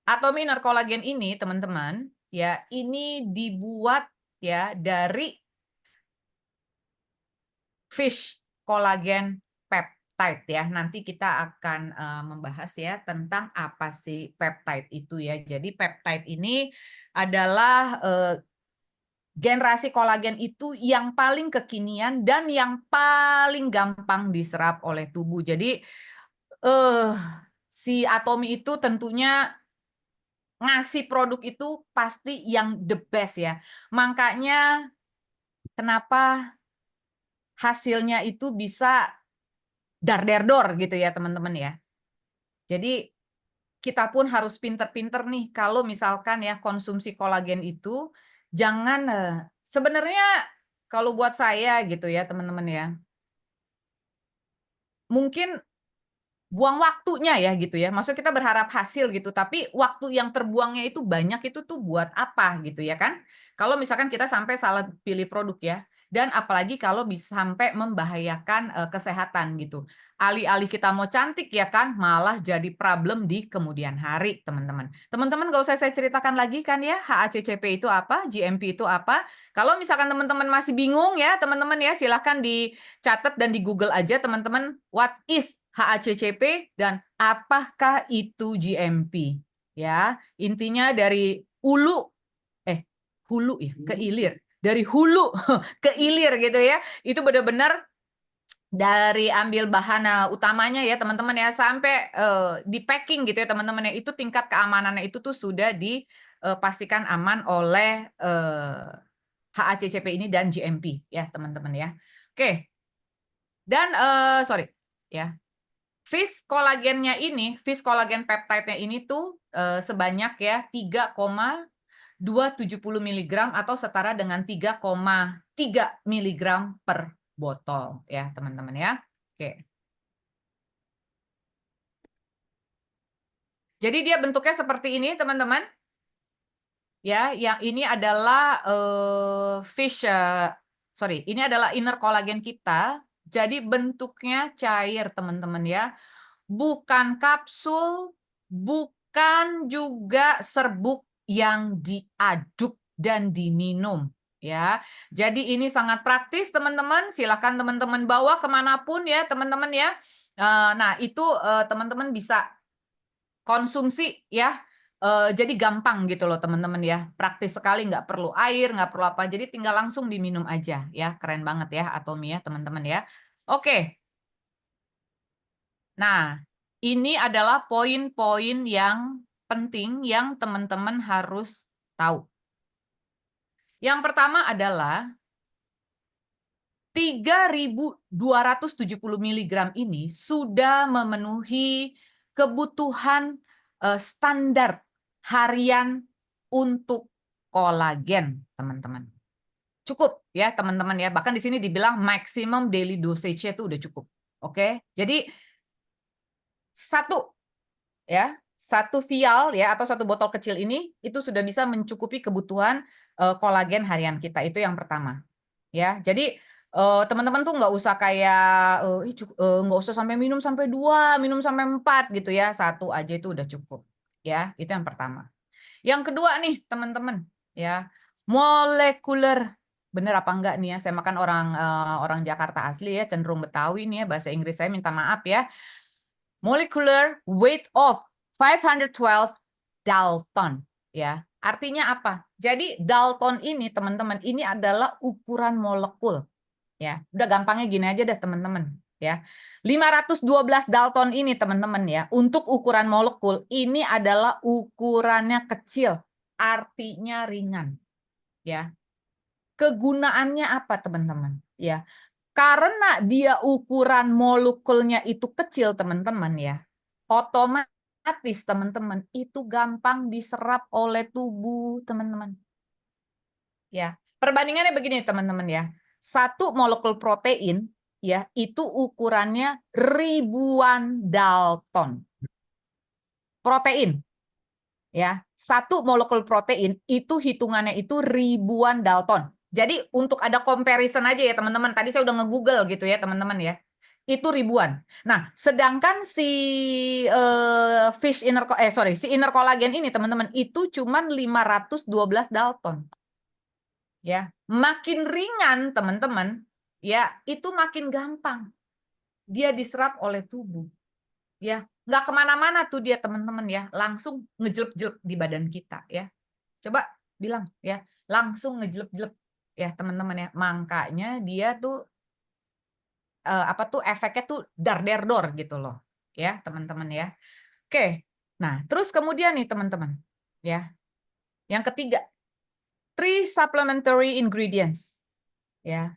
[SPEAKER 4] Atomy Inner Collagen ini, teman-teman, ya, ini dibuat ya dari fish collagen peptide ya. Nanti kita akan membahas ya tentang apa sih peptide itu ya. Jadi peptide ini adalah generasi kolagen itu yang paling kekinian dan yang paling gampang diserap oleh tubuh. Jadi si Atomy itu tentunya ngasih produk itu pasti yang the best ya. Makanya kenapa hasilnya itu bisa dar-der-dor gitu ya teman-teman ya. Jadi kita pun harus pinter-pinter nih kalau misalkan ya konsumsi kolagen itu jangan sebenarnya kalau buat saya gitu ya teman-teman ya. Mungkin buang waktunya ya gitu ya. Maksudnya kita berharap hasil gitu, tapi waktu yang terbuangnya itu banyak itu tuh buat apa gitu ya kan? Kalau misalkan kita sampai salah pilih produk ya, dan apalagi kalau bisa sampai membahayakan kesehatan gitu. Alih-alih kita mau cantik ya kan, malah jadi problem di kemudian hari, teman-teman. Teman-teman nggak usah saya ceritakan lagi kan ya, HACCP itu apa, GMP itu apa. Kalau misalkan teman-teman masih bingung ya, teman-teman ya, silahkan dicatat dan di Google aja teman-teman, what is HACCP dan apakah itu GMP ya. Intinya dari hulu ya ke hilir, dari hulu ke hilir gitu ya, itu benar-benar dari ambil bahan utamanya ya teman-teman ya, sampai di packing gitu ya teman-teman ya, itu tingkat keamanannya itu tuh sudah dipastikan aman oleh HACCP ini dan GMP ya teman-teman ya. Oke, dan sorry ya, fish kolagennya ini, fish kolagen peptide-nya ini tuh sebanyak ya 3,270 mg atau setara dengan 3,3 mg per botol ya teman-teman ya. Oke. Jadi dia bentuknya seperti ini teman-teman. Ya, yang ini adalah ini adalah inner kolagen kita. Jadi bentuknya cair teman-teman ya. Bukan kapsul, bukan juga serbuk yang diaduk dan diminum ya. Jadi ini sangat praktis teman-teman, silahkan teman-teman bawa kemanapun ya teman-teman ya. Nah itu teman-teman bisa konsumsi ya. Jadi gampang gitu loh teman-teman ya, praktis sekali, nggak perlu air, nggak perlu apa, jadi tinggal langsung diminum aja ya, keren banget ya Atomy ya teman-teman ya. Oke. Nah, ini adalah poin-poin yang penting yang teman-teman harus tahu. Yang pertama adalah 3.270 mg ini sudah memenuhi kebutuhan standar harian untuk kolagen, teman-teman. Cukup ya, teman-teman ya. Bahkan di sini dibilang maximum daily dosage-nya itu udah cukup. Oke. Jadi satu vial ya atau satu botol kecil ini itu sudah bisa mencukupi kebutuhan kolagen harian kita. Itu yang pertama. Ya. Jadi teman-teman tuh nggak usah kayak nggak usah sampai minum sampai 2, minum sampai 4 gitu ya. Satu aja itu udah cukup. Ya, itu yang pertama. Yang kedua nih, teman-teman, ya. Molecular bener apa enggak nih ya. Saya makan orang Jakarta asli ya, cenderung Betawi nih ya. Bahasa Inggris saya minta maaf ya. Molecular weight of 512 Dalton ya. Artinya apa? Jadi Dalton ini teman-teman, ini adalah ukuran molekul ya. Udah gampangnya gini aja deh teman-teman ya. 512 Dalton ini teman-teman ya, untuk ukuran molekul ini adalah ukurannya kecil, artinya ringan ya. Kegunaannya apa teman-teman ya? Karena dia ukuran molekulnya itu kecil teman-teman ya, otomatis teman-teman itu gampang diserap oleh tubuh teman-teman. Ya, perbandingannya begini teman-teman ya. Satu molekul protein ya itu ukurannya ribuan Dalton. Protein ya. Satu molekul protein itu hitungannya itu ribuan Dalton. Jadi untuk ada comparison aja ya teman-teman. Tadi saya udah nge-Google gitu ya teman-teman ya. Itu ribuan. Nah, sedangkan si si inner collagen ini teman-teman itu cuman 512 Dalton. Ya, makin ringan teman-teman, ya itu makin gampang dia diserap oleh tubuh. Ya, nggak kemana-mana tuh dia teman-teman ya, langsung ngejelep-jelep di badan kita ya. Coba bilang ya, langsung ngejelep-jelep ya teman-teman ya. Makanya dia tuh efeknya tuh dar-der-dor gitu loh ya teman-teman ya. Oke, nah terus kemudian nih teman-teman ya, yang ketiga 3 supplementary ingredients ya.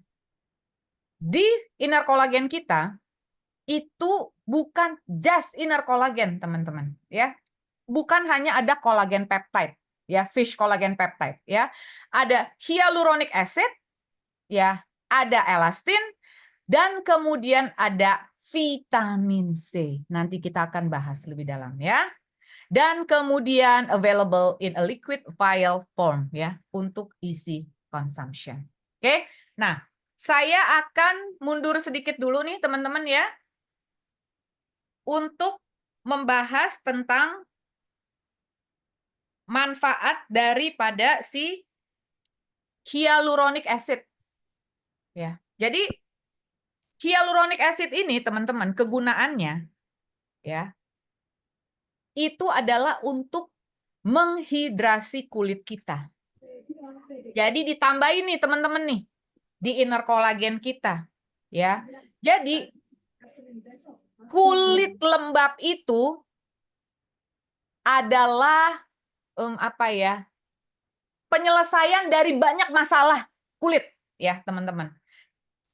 [SPEAKER 4] Di inner collagen kita itu bukan just inner collagen teman-teman ya, bukan hanya ada collagen peptide ya, fish collagen peptide ya, ada hyaluronic acid ya, ada elastin, dan kemudian ada vitamin C. Nanti kita akan bahas lebih dalam ya. Dan kemudian available in a liquid vial form ya, untuk easy consumption. Oke. Nah, saya akan mundur sedikit dulu nih teman-teman ya, untuk membahas tentang manfaat daripada si hyaluronic acid. Ya. Jadi hyaluronic acid ini teman-teman kegunaannya ya itu adalah untuk menghidrasi kulit kita. Jadi ditambahin nih teman-teman nih di inner collagen kita ya. Jadi kulit lembab itu adalah penyelesaian dari banyak masalah kulit ya teman-teman.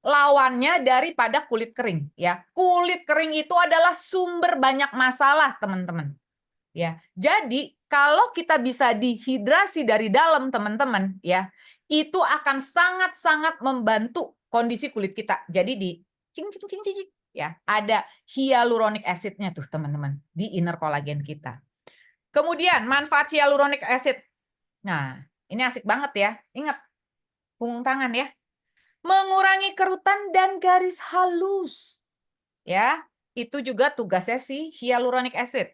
[SPEAKER 4] Lawannya daripada kulit kering ya. Kulit kering itu adalah sumber banyak masalah teman-teman. Ya. Jadi kalau kita bisa dihidrasi dari dalam teman-teman ya, itu akan sangat-sangat membantu kondisi kulit kita. Jadi di cing ya, ada hyaluronic acid-nya tuh teman-teman di inner collagen kita. Kemudian manfaat hyaluronic acid. Nah, ini asik banget ya. Ingat punggung tangan ya. Mengurangi kerutan dan garis halus. Ya, itu juga tugasnya si hyaluronic acid.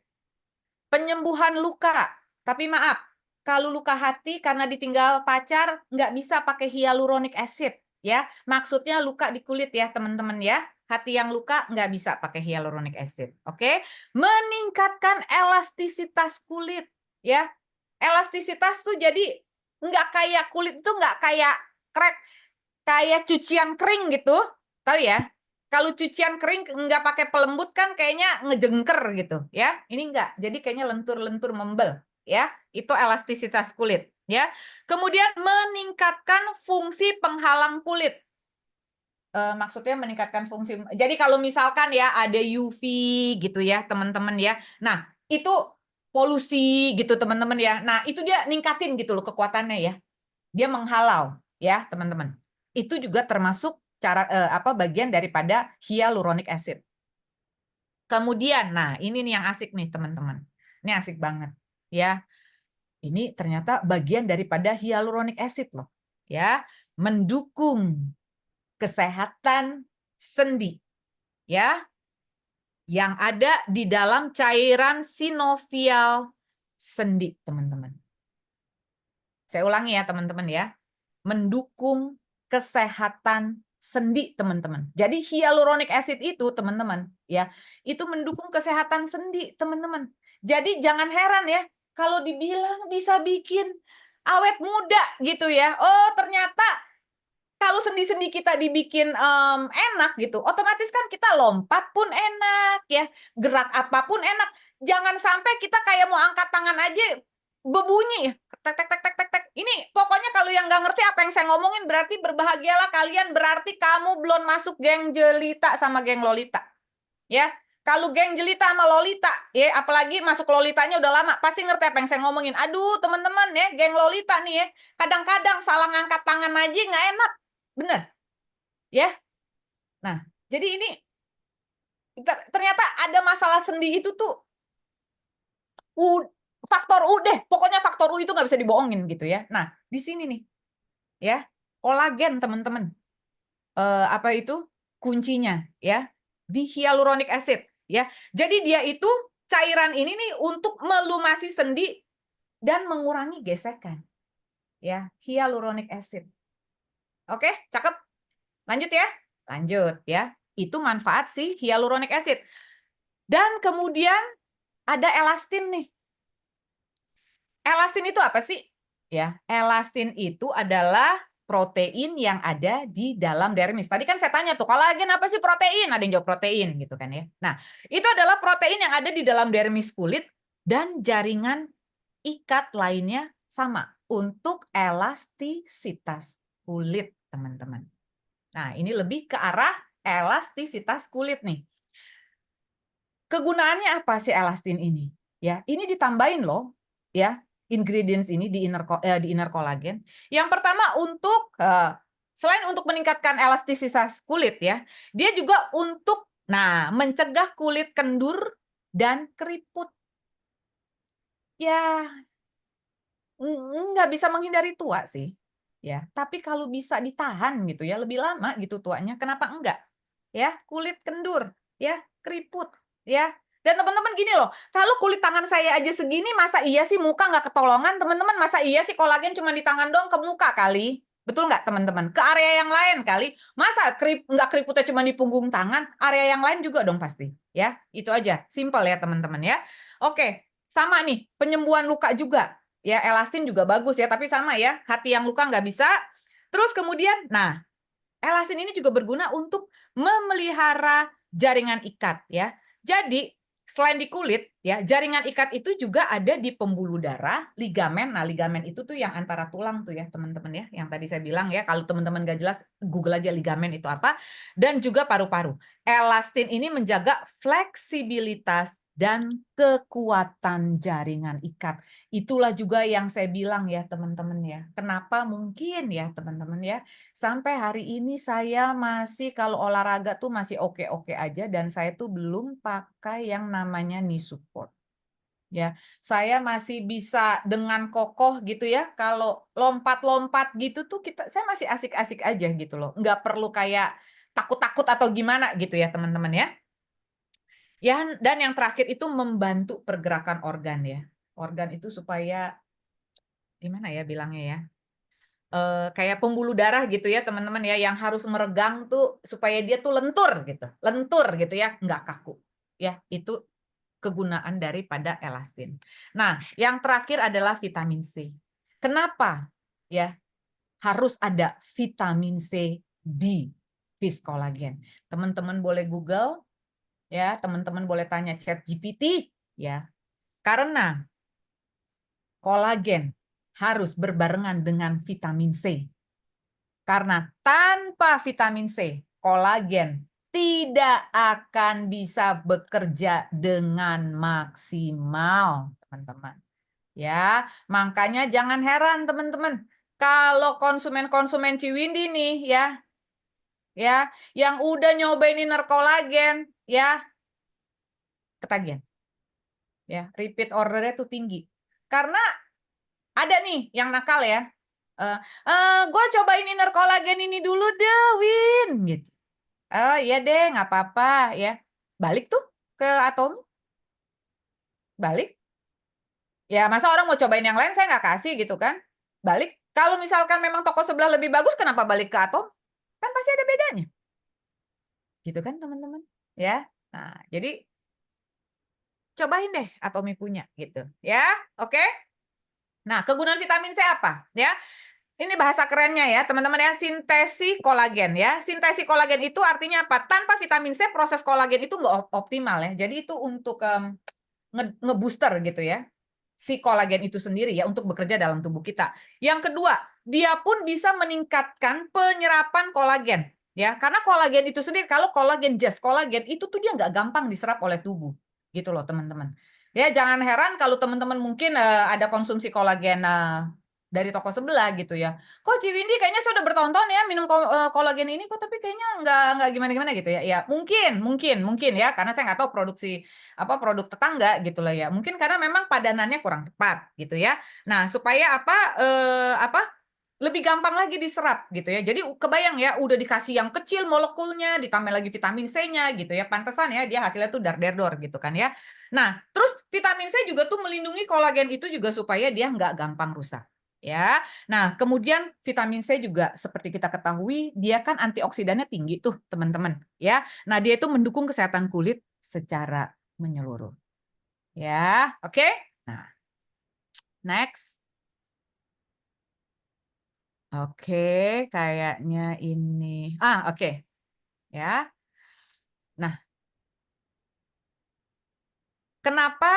[SPEAKER 4] Penyembuhan luka. Tapi maaf, kalau luka hati karena ditinggal pacar nggak bisa pakai hyaluronic acid ya. Maksudnya luka di kulit ya teman-teman ya. Hati yang luka nggak bisa pakai hyaluronic acid. Oke? Meningkatkan elastisitas kulit ya. Elastisitas tuh jadi nggak kayak kulit itu nggak kayak krek, kayak cucian kering gitu. Tahu ya? Kalau cucian kering nggak pakai pelembut kan kayaknya ngejengker gitu ya. Ini enggak. Jadi kayaknya lentur-lentur membel ya. Itu elastisitas kulit ya. Kemudian meningkatkan fungsi penghalang kulit. Maksudnya meningkatkan fungsi. Jadi kalau misalkan ya ada UV gitu ya teman-teman ya. Nah, itu polusi gitu teman-teman ya. Nah, itu dia ningkatin gitu loh kekuatannya ya. Dia menghalau ya, teman-teman. Itu juga termasuk bagian daripada hyaluronic acid. Kemudian, nah ini nih yang asik nih teman-teman. Ini asik banget ya. Ini ternyata bagian daripada hyaluronic acid loh. Ya, mendukung kesehatan sendi. Ya. Yang ada di dalam cairan sinovial sendi, teman-teman. Saya ulangi ya, teman-teman ya. Mendukung kesehatan sendi, teman-teman. Jadi hyaluronic acid itu, teman-teman, ya, itu mendukung kesehatan sendi, teman-teman. Jadi jangan heran ya, kalau dibilang bisa bikin awet muda gitu ya. Oh, ternyata kalau sendi-sendi kita dibikin enak gitu, otomatis kan kita lompat pun enak ya, gerak apapun enak. Jangan sampai kita kayak mau angkat tangan aja bebunyi, tek tek tek tek tek tek. Ini pokoknya kalau yang nggak ngerti apa yang saya ngomongin berarti berbahagialah kalian, berarti kamu belum masuk geng Jelita sama geng Lolita. Ya, kalau geng Jelita sama Lolita, ya apalagi masuk Lolitanya udah lama, pasti ngerti apa yang saya ngomongin. Aduh, teman-teman ya, geng Lolita nih ya, kadang-kadang salah ngangkat tangan aja nggak enak. Bener, ya. Nah, jadi ini ternyata ada masalah sendi itu tuh faktor U deh, pokoknya faktor U itu nggak bisa dibohongin gitu ya. Nah, di sini nih, ya, kolagen teman-teman, apa itu kuncinya ya di hyaluronic acid ya. Jadi dia itu cairan ini nih untuk melumasi sendi dan mengurangi gesekan ya, hyaluronic acid. Oke, cakep. Lanjut ya. Lanjut ya. Itu manfaat si hyaluronic acid. Dan kemudian ada elastin nih. Elastin itu apa sih? Ya, elastin itu adalah protein yang ada di dalam dermis. Tadi kan saya tanya tuh, kolagen apa sih protein? Ada yang jawab protein gitu kan ya. Nah, itu adalah protein yang ada di dalam dermis kulit dan jaringan ikat lainnya sama untuk elastisitas kulit, teman-teman. Nah, ini lebih ke arah elastisitas kulit nih. Kegunaannya apa sih elastin ini? Ya, ini ditambahin loh, ya, ingredients ini di inner collagen. Yang pertama untuk selain untuk meningkatkan elastisitas kulit ya, dia juga untuk mencegah kulit kendur dan keriput. Ya, nggak bisa menghindari tua sih. Ya, tapi kalau bisa ditahan gitu ya, lebih lama gitu tuanya, kenapa enggak? Ya, kulit kendur, ya, keriput, ya. Dan teman-teman gini loh, kalau kulit tangan saya aja segini, masa iya sih muka nggak ketolongan, teman-teman? Masa iya sih kolagen cuma di tangan dong ke muka kali? Betul nggak, teman-teman? Ke area yang lain kali. Masa nggak keriputnya cuma di punggung tangan, area yang lain juga dong pasti. Ya, itu aja. Simple ya, teman-teman ya. Oke, sama nih, penyembuhan luka juga. Ya, elastin juga bagus ya, tapi sama ya, hati yang luka nggak bisa. Terus kemudian, elastin ini juga berguna untuk memelihara jaringan ikat ya. Jadi selain di kulit ya, jaringan ikat itu juga ada di pembuluh darah, ligamen. Nah, ligamen itu tuh yang antara tulang tuh ya, teman-teman ya. Yang tadi saya bilang ya, kalau teman-teman nggak jelas, Google aja ligamen itu apa. Dan juga paru-paru. Elastin ini menjaga fleksibilitas dan kekuatan jaringan ikat. Itulah juga yang saya bilang ya, teman-teman ya. Kenapa mungkin ya, teman-teman ya, sampai hari ini saya masih kalau olahraga tuh masih oke-oke aja dan saya tuh belum pakai yang namanya knee support. Ya, saya masih bisa dengan kokoh gitu ya. Kalau lompat-lompat gitu tuh saya masih asik-asik aja gitu loh. Nggak perlu kayak takut-takut atau gimana gitu ya, teman-teman ya. Ya, dan yang terakhir itu membantu pergerakan organ ya. Organ itu supaya gimana ya bilangnya ya? Kayak pembuluh darah gitu ya teman-teman ya, yang harus meregang tuh supaya dia tuh lentur gitu ya, nggak kaku. Ya, itu kegunaan daripada elastin. Nah, yang terakhir adalah vitamin C. Kenapa ya harus ada vitamin C di fish collagen? Teman-teman boleh Google ya, teman-teman boleh tanya ChatGPT ya. Karena kolagen harus berbarengan dengan vitamin C. Karena tanpa vitamin C, kolagen tidak akan bisa bekerja dengan maksimal, teman-teman. Ya, makanya jangan heran, teman-teman. Kalau konsumen-konsumen Ciwindi nih ya, yang udah nyobain inner kolagen, ya, ketagihan. Ya, repeat ordernya tuh tinggi. Karena ada nih yang nakal ya. Gue cobain inner kolagen ini dulu deh, Win, gitu. Oh iya deh, nggak apa-apa ya. Balik tuh ke Atomi. Balik. Ya masa orang mau cobain yang lain saya nggak kasih gitu kan. Balik Kalau misalkan memang toko sebelah lebih bagus, kenapa balik ke Atom? Kan pasti ada bedanya. Gitu kan teman-teman? Ya. Nah, jadi cobain deh Atomi punya gitu. Ya, oke? Nah, kegunaan vitamin C apa? Ya. Ini bahasa kerennya ya, teman-teman ya, sintesis kolagen ya. Sintesis kolagen itu artinya apa? Tanpa vitamin C proses kolagen itu nggak optimal ya. Jadi itu untuk ngebooster gitu ya. Si kolagen itu sendiri ya untuk bekerja dalam tubuh kita. Yang kedua, dia pun bisa meningkatkan penyerapan kolagen ya. Karena kolagen itu sendiri kalau kolagen just kolagen itu tuh dia nggak gampang diserap oleh tubuh. Gitu loh, teman-teman. Ya, jangan heran kalau teman-teman mungkin ada konsumsi kolagen dari toko sebelah gitu ya. Kok Ciwindi kayaknya sudah bertonton ya minum kolagen ini kok tapi kayaknya nggak gimana-gimana gitu ya. Ya, mungkin ya karena saya nggak tahu produk tetangga gitu lah ya. Mungkin karena memang padanannya kurang tepat gitu ya. Nah, supaya lebih gampang lagi diserap gitu ya. Jadi kebayang ya udah dikasih yang kecil molekulnya ditambah lagi vitamin C-nya gitu ya. Pantesan ya dia hasilnya tuh dar-der-dor gitu kan ya. Nah, terus vitamin C juga tuh melindungi kolagen itu juga supaya dia nggak gampang rusak. Ya, nah kemudian vitamin C juga seperti kita ketahui dia kan antioksidannya tinggi tuh teman-teman. Ya, nah dia itu mendukung kesehatan kulit secara menyeluruh. Ya, oke. Nah, next. Oke, kayaknya ini. Oke. Ya. Nah, kenapa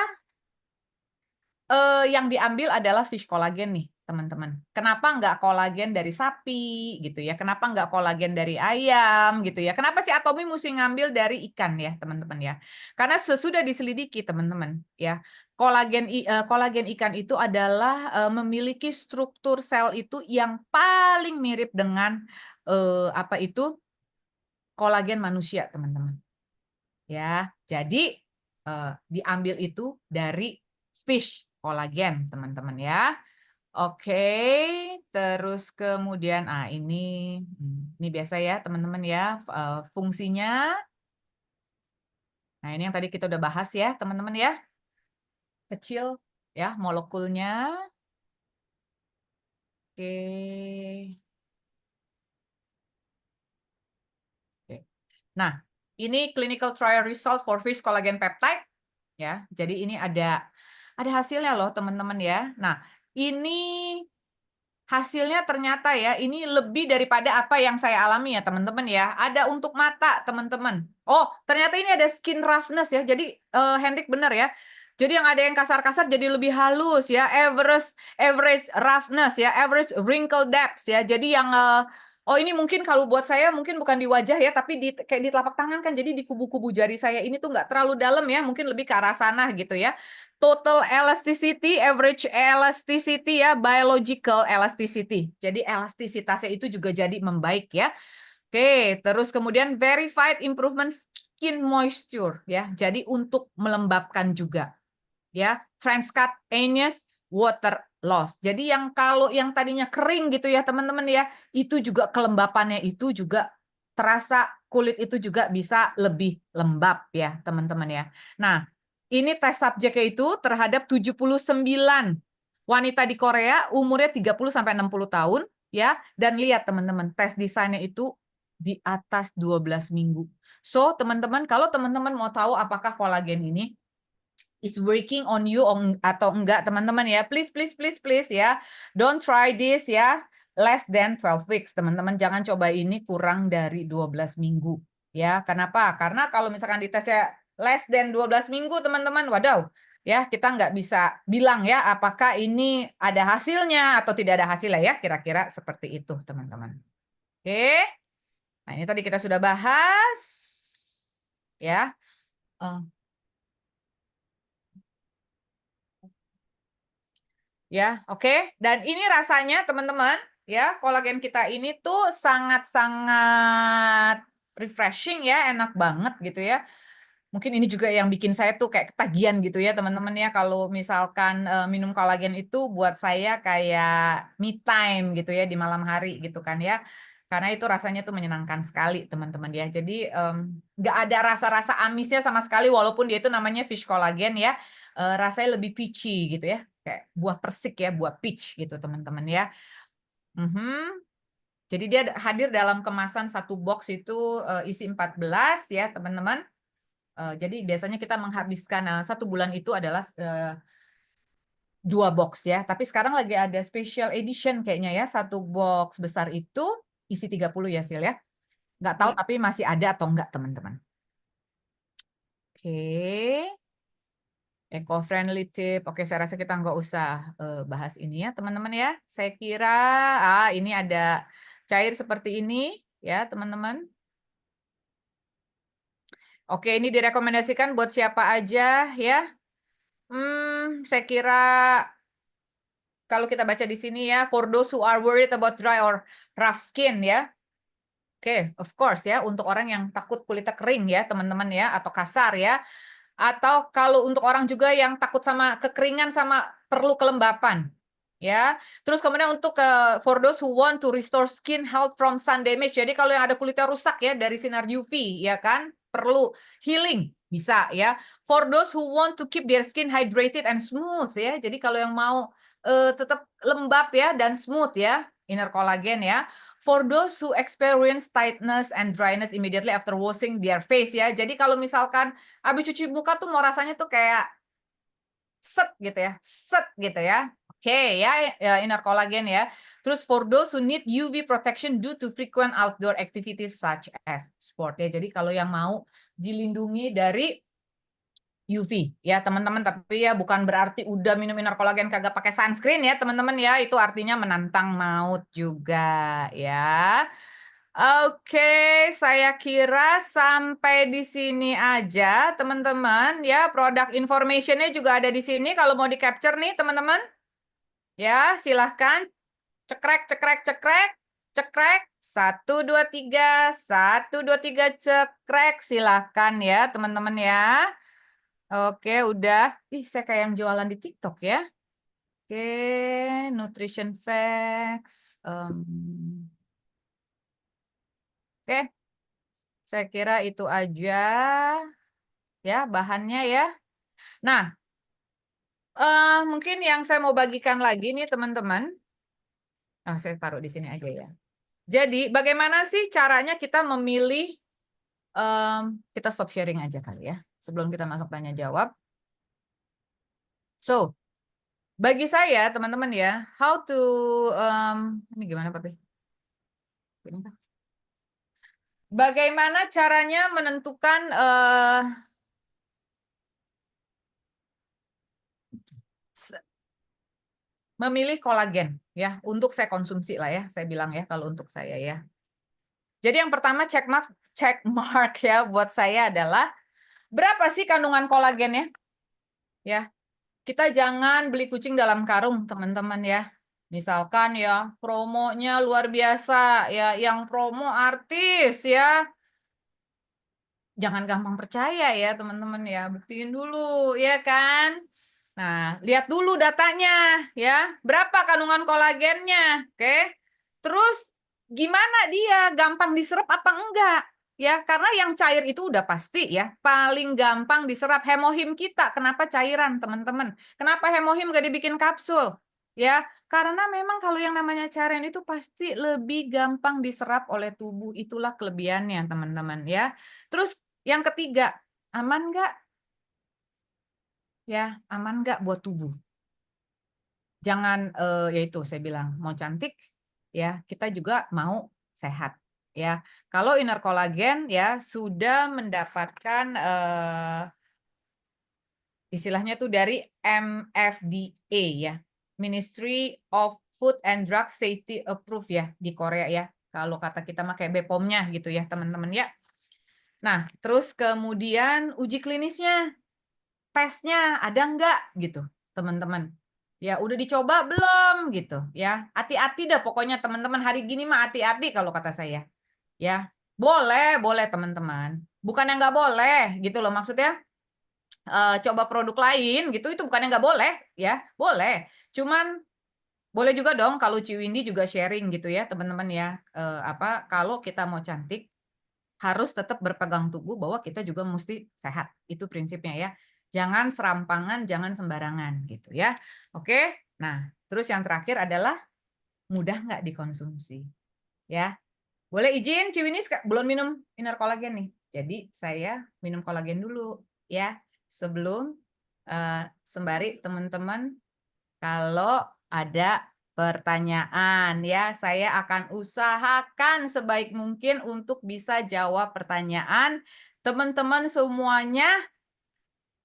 [SPEAKER 4] yang diambil adalah fish collagen nih, teman-teman. Kenapa nggak kolagen dari sapi gitu ya? Kenapa nggak kolagen dari ayam gitu ya? Kenapa si Atomi mesti ngambil dari ikan ya, teman-teman ya? Karena sesudah diselidiki, teman-teman ya, kolagen ikan itu adalah memiliki struktur sel itu yang paling mirip dengan kolagen manusia, teman-teman. Ya, jadi diambil itu dari fish kolagen, teman-teman ya. Oke, terus kemudian ini biasa ya, teman-teman ya, fungsinya. Nah, ini yang tadi kita udah bahas ya, teman-teman ya. Kecil ya molekulnya. Oke. Oke. Nah, ini clinical trial result for fish collagen peptide ya. Jadi ini ada hasilnya loh, teman-teman ya. Nah, ini hasilnya ternyata ya, ini lebih daripada apa yang saya alami ya teman-teman ya. Ada untuk mata teman-teman. Oh, ternyata ini ada skin roughness ya. Jadi Hendrik benar ya. Jadi yang ada yang kasar-kasar jadi lebih halus ya. Average roughness ya, average wrinkle depth ya. Jadi yang oh ini mungkin kalau buat saya mungkin bukan di wajah ya, tapi kayak di telapak tangan kan. Jadi di kubu-kubu jari saya ini tuh nggak terlalu dalam ya, mungkin lebih ke arah sana gitu ya. Total elasticity, average elasticity ya, biological elasticity. Jadi elastisitasnya itu juga jadi membaik ya. Oke, terus kemudian verified improvement skin moisture ya. Jadi untuk melembabkan juga ya. Transcutaneous water loss. Jadi yang kalau yang tadinya kering gitu ya teman-teman ya, itu juga kelembapannya itu juga terasa kulit itu juga bisa lebih lembab ya teman-teman ya. Nah, ini tes subjeknya itu terhadap 79 wanita di Korea umurnya 30 sampai 60 tahun ya, dan lihat teman-teman, tes desainnya itu di atas 12 minggu. So, teman-teman, kalau teman-teman mau tahu apakah kolagen ini is working on you atau enggak, teman-teman ya, please ya, don't try this ya less than 12 weeks, teman-teman. Jangan coba ini kurang dari 12 minggu ya. Kenapa? Karena kalau misalkan ditesnya less than 12 minggu, teman-teman, wadaw ya, kita nggak bisa bilang ya apakah ini ada hasilnya atau tidak ada hasilnya ya, kira-kira seperti itu, teman-teman. Oke, nah ini tadi kita sudah bahas ya. Ya, oke. Dan ini rasanya teman-teman, ya, kolagen kita ini tuh sangat-sangat refreshing ya, enak banget gitu ya. Mungkin ini juga yang bikin saya tuh kayak ketagihan gitu ya, teman-teman ya, kalau misalkan minum kolagen itu buat saya kayak me time gitu ya di malam hari gitu kan ya. Karena itu rasanya tuh menyenangkan sekali, teman-teman ya. Jadi nggak ada rasa-rasa amisnya sama sekali walaupun dia itu namanya fish collagen ya. Rasanya lebih peachy gitu ya. Kayak buah persik ya, buah peach gitu teman-teman ya. Jadi dia hadir dalam kemasan satu box itu isi 14 ya teman-teman. Jadi biasanya kita menghabiskan 1 bulan itu adalah 2 box ya. Tapi sekarang lagi ada special edition kayaknya ya. 1 box besar itu isi 30 ya Sil ya. Nggak tahu
[SPEAKER 1] Ya.
[SPEAKER 4] tapi masih ada atau enggak teman-teman. Oke. Eco-friendly tip. Oke, saya rasa kita nggak usah bahas ini ya teman-teman ya. Saya kira ini ada cair seperti ini ya teman-teman. Oke, ini direkomendasikan buat siapa aja ya. Saya kira kalau kita baca di sini ya, for those who are worried about dry or rough skin ya. Oke, of course ya, untuk orang yang takut kulitnya kering ya, teman-teman ya, atau kasar ya. Atau kalau untuk orang juga yang takut sama kekeringan sama perlu kelembapan. Ya. Terus kemudian untuk for those who want to restore skin health from sun damage. Jadi kalau yang ada kulitnya rusak ya dari sinar UV ya kan, perlu healing bisa ya. For those who want to keep their skin hydrated and smooth ya. Jadi kalau yang mau tetap lembab ya dan smooth ya, inner collagen ya. For those who experience tightness and dryness immediately after washing their face ya. Jadi kalau misalkan habis cuci muka tuh mau rasanya tuh kayak set gitu ya. Oke ya, inner collagen ya. Terus for those who need UV protection due to frequent outdoor activities such as sport ya. Jadi kalau yang mau dilindungi dari UV ya teman-teman, tapi ya bukan berarti udah minum inner collagen kagak pakai sunscreen ya teman-teman ya, itu artinya menantang maut juga ya. Oke, saya kira sampai di sini aja teman-teman ya. Product information-nya juga ada di sini kalau mau di capture nih teman-teman. Ya, silahkan cekrek cekrek cekrek cekrek 1 2 3 1 2 3 cekrek, silahkan ya teman-teman ya. Oke, udah. Ih, saya kayak yang jualan di TikTok ya. Oke, nutrition facts. Oke, saya kira itu aja ya bahannya ya. Nah, mungkin yang saya mau bagikan lagi nih teman-teman. Saya taruh di sini aja ya. Jadi, bagaimana sih caranya kita memilih? Kita stop sharing aja kali ya, sebelum kita masuk tanya jawab. So, bagi saya teman-teman ya, how to ini gimana Papi? Bagaimana caranya menentukan memilih kolagen ya untuk saya konsumsi lah ya, saya bilang ya kalau untuk saya ya. Jadi yang pertama check mark ya buat saya adalah berapa sih kandungan kolagennya? Ya. Kita jangan beli kucing dalam karung, teman-teman ya. Misalkan ya, promonya luar biasa ya, yang promo artis ya. Jangan gampang percaya ya, teman-teman ya. Buktiin dulu ya kan. Nah, lihat dulu datanya ya. Berapa kandungan kolagennya? Oke. Terus gimana dia? Gampang diserap apa enggak? Ya, karena yang cair itu udah pasti ya, paling gampang diserap hemohim kita. Kenapa cairan, teman-teman? Kenapa hemohim nggak dibikin kapsul? Ya, karena memang kalau yang namanya cairan itu pasti lebih gampang diserap oleh tubuh. Itulah kelebihannya, teman-teman ya. Terus yang ketiga, aman nggak? Ya, aman nggak buat tubuh? Jangan yaitu saya bilang mau cantik ya, kita juga mau sehat ya. Kalau inner collagen ya sudah mendapatkan istilahnya tuh dari MFDA ya, Ministry of Food and Drug Safety Approve ya di Korea ya. Kalau kata kita mah kayak BPOM-nya gitu ya teman-teman ya. Nah, terus kemudian uji klinisnya, tesnya ada nggak gitu teman-teman. Ya udah dicoba belum gitu ya. Hati-hati dah pokoknya teman-teman, hari gini mah hati-hati kalau kata saya. Ya, boleh teman-teman. Bukan yang nggak boleh gitu loh maksudnya. Coba produk lain gitu itu bukan yang nggak boleh ya, boleh. Cuman boleh juga dong kalau Ciwindi juga sharing gitu ya teman-teman ya. Kalau kita mau cantik harus tetap berpegang teguh bahwa kita juga mesti sehat. Itu prinsipnya ya. Jangan serampangan, jangan sembarangan gitu ya. Oke. Nah, terus yang terakhir adalah mudah nggak dikonsumsi? Ya, boleh izin Ciwini belum minum inner collagen nih. Jadi saya minum kolagen dulu ya sebelum sembari teman-teman kalau ada pertanyaan ya, saya akan usahakan sebaik mungkin untuk bisa jawab pertanyaan teman-teman semuanya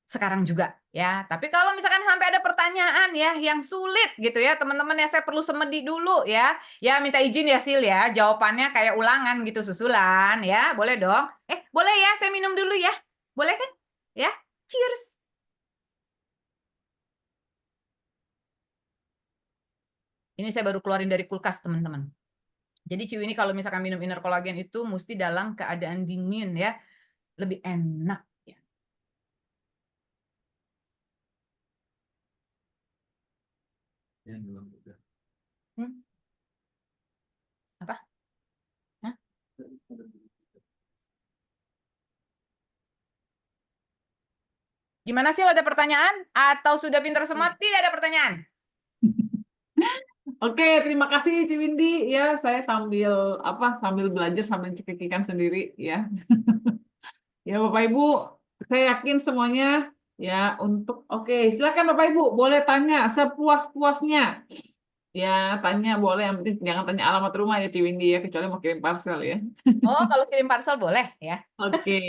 [SPEAKER 4] sekarang juga ya. Tapi kalau misalkan sampai ada pertanyaan ya yang sulit gitu ya, teman-teman ya saya perlu semedi dulu ya. Ya minta izin ya Sil ya, jawabannya kayak ulangan gitu susulan ya. Boleh dong? Boleh ya, saya minum dulu ya. Boleh kan? Ya. Cheers. Ini saya baru keluarin dari kulkas, teman-teman. Jadi Ciwi ini kalau misalkan minum inner collagen itu mesti dalam keadaan dingin ya. Lebih enak ya. Apa? Hah? Gimana sih, ada pertanyaan? Atau sudah pintar semua? Tidak ada pertanyaan.
[SPEAKER 1] Oke, terima kasih Ciwindi. Ya, saya sambil belajar sambil cekikikan sendiri ya. Ya, Bapak Ibu, saya yakin semuanya ya oke, silakan Bapak Ibu, boleh tanya sepuas-puasnya. Ya, tanya boleh, yang penting jangan tanya alamat rumah ya Ciwindi ya, kecuali mau kirim parcel ya.
[SPEAKER 4] Oh, kalau kirim parcel boleh ya.
[SPEAKER 1] Oke.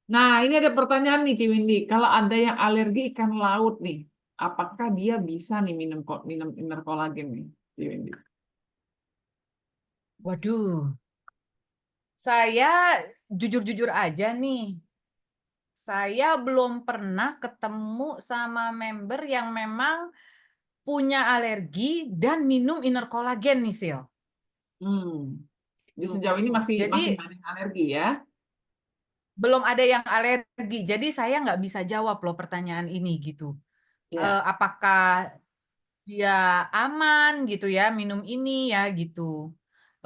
[SPEAKER 1] Nah, ini ada pertanyaan nih Ciwindi. Kalau ada yang alergi ikan laut nih, apakah dia bisa nih minum inner collagen nih, Ciwindi?
[SPEAKER 4] Waduh. Saya jujur-jujur aja nih. Saya belum pernah ketemu sama member yang memang punya alergi dan minum inner collagen nih, Sil.
[SPEAKER 1] Jadi sejauh ini masih
[SPEAKER 4] Jadi
[SPEAKER 1] nggak ada yang alergi ya?
[SPEAKER 4] belum ada yang alergi. Jadi saya nggak bisa jawab loh pertanyaan ini gitu.
[SPEAKER 1] Ya.
[SPEAKER 4] Apakah dia aman gitu ya minum ini ya gitu.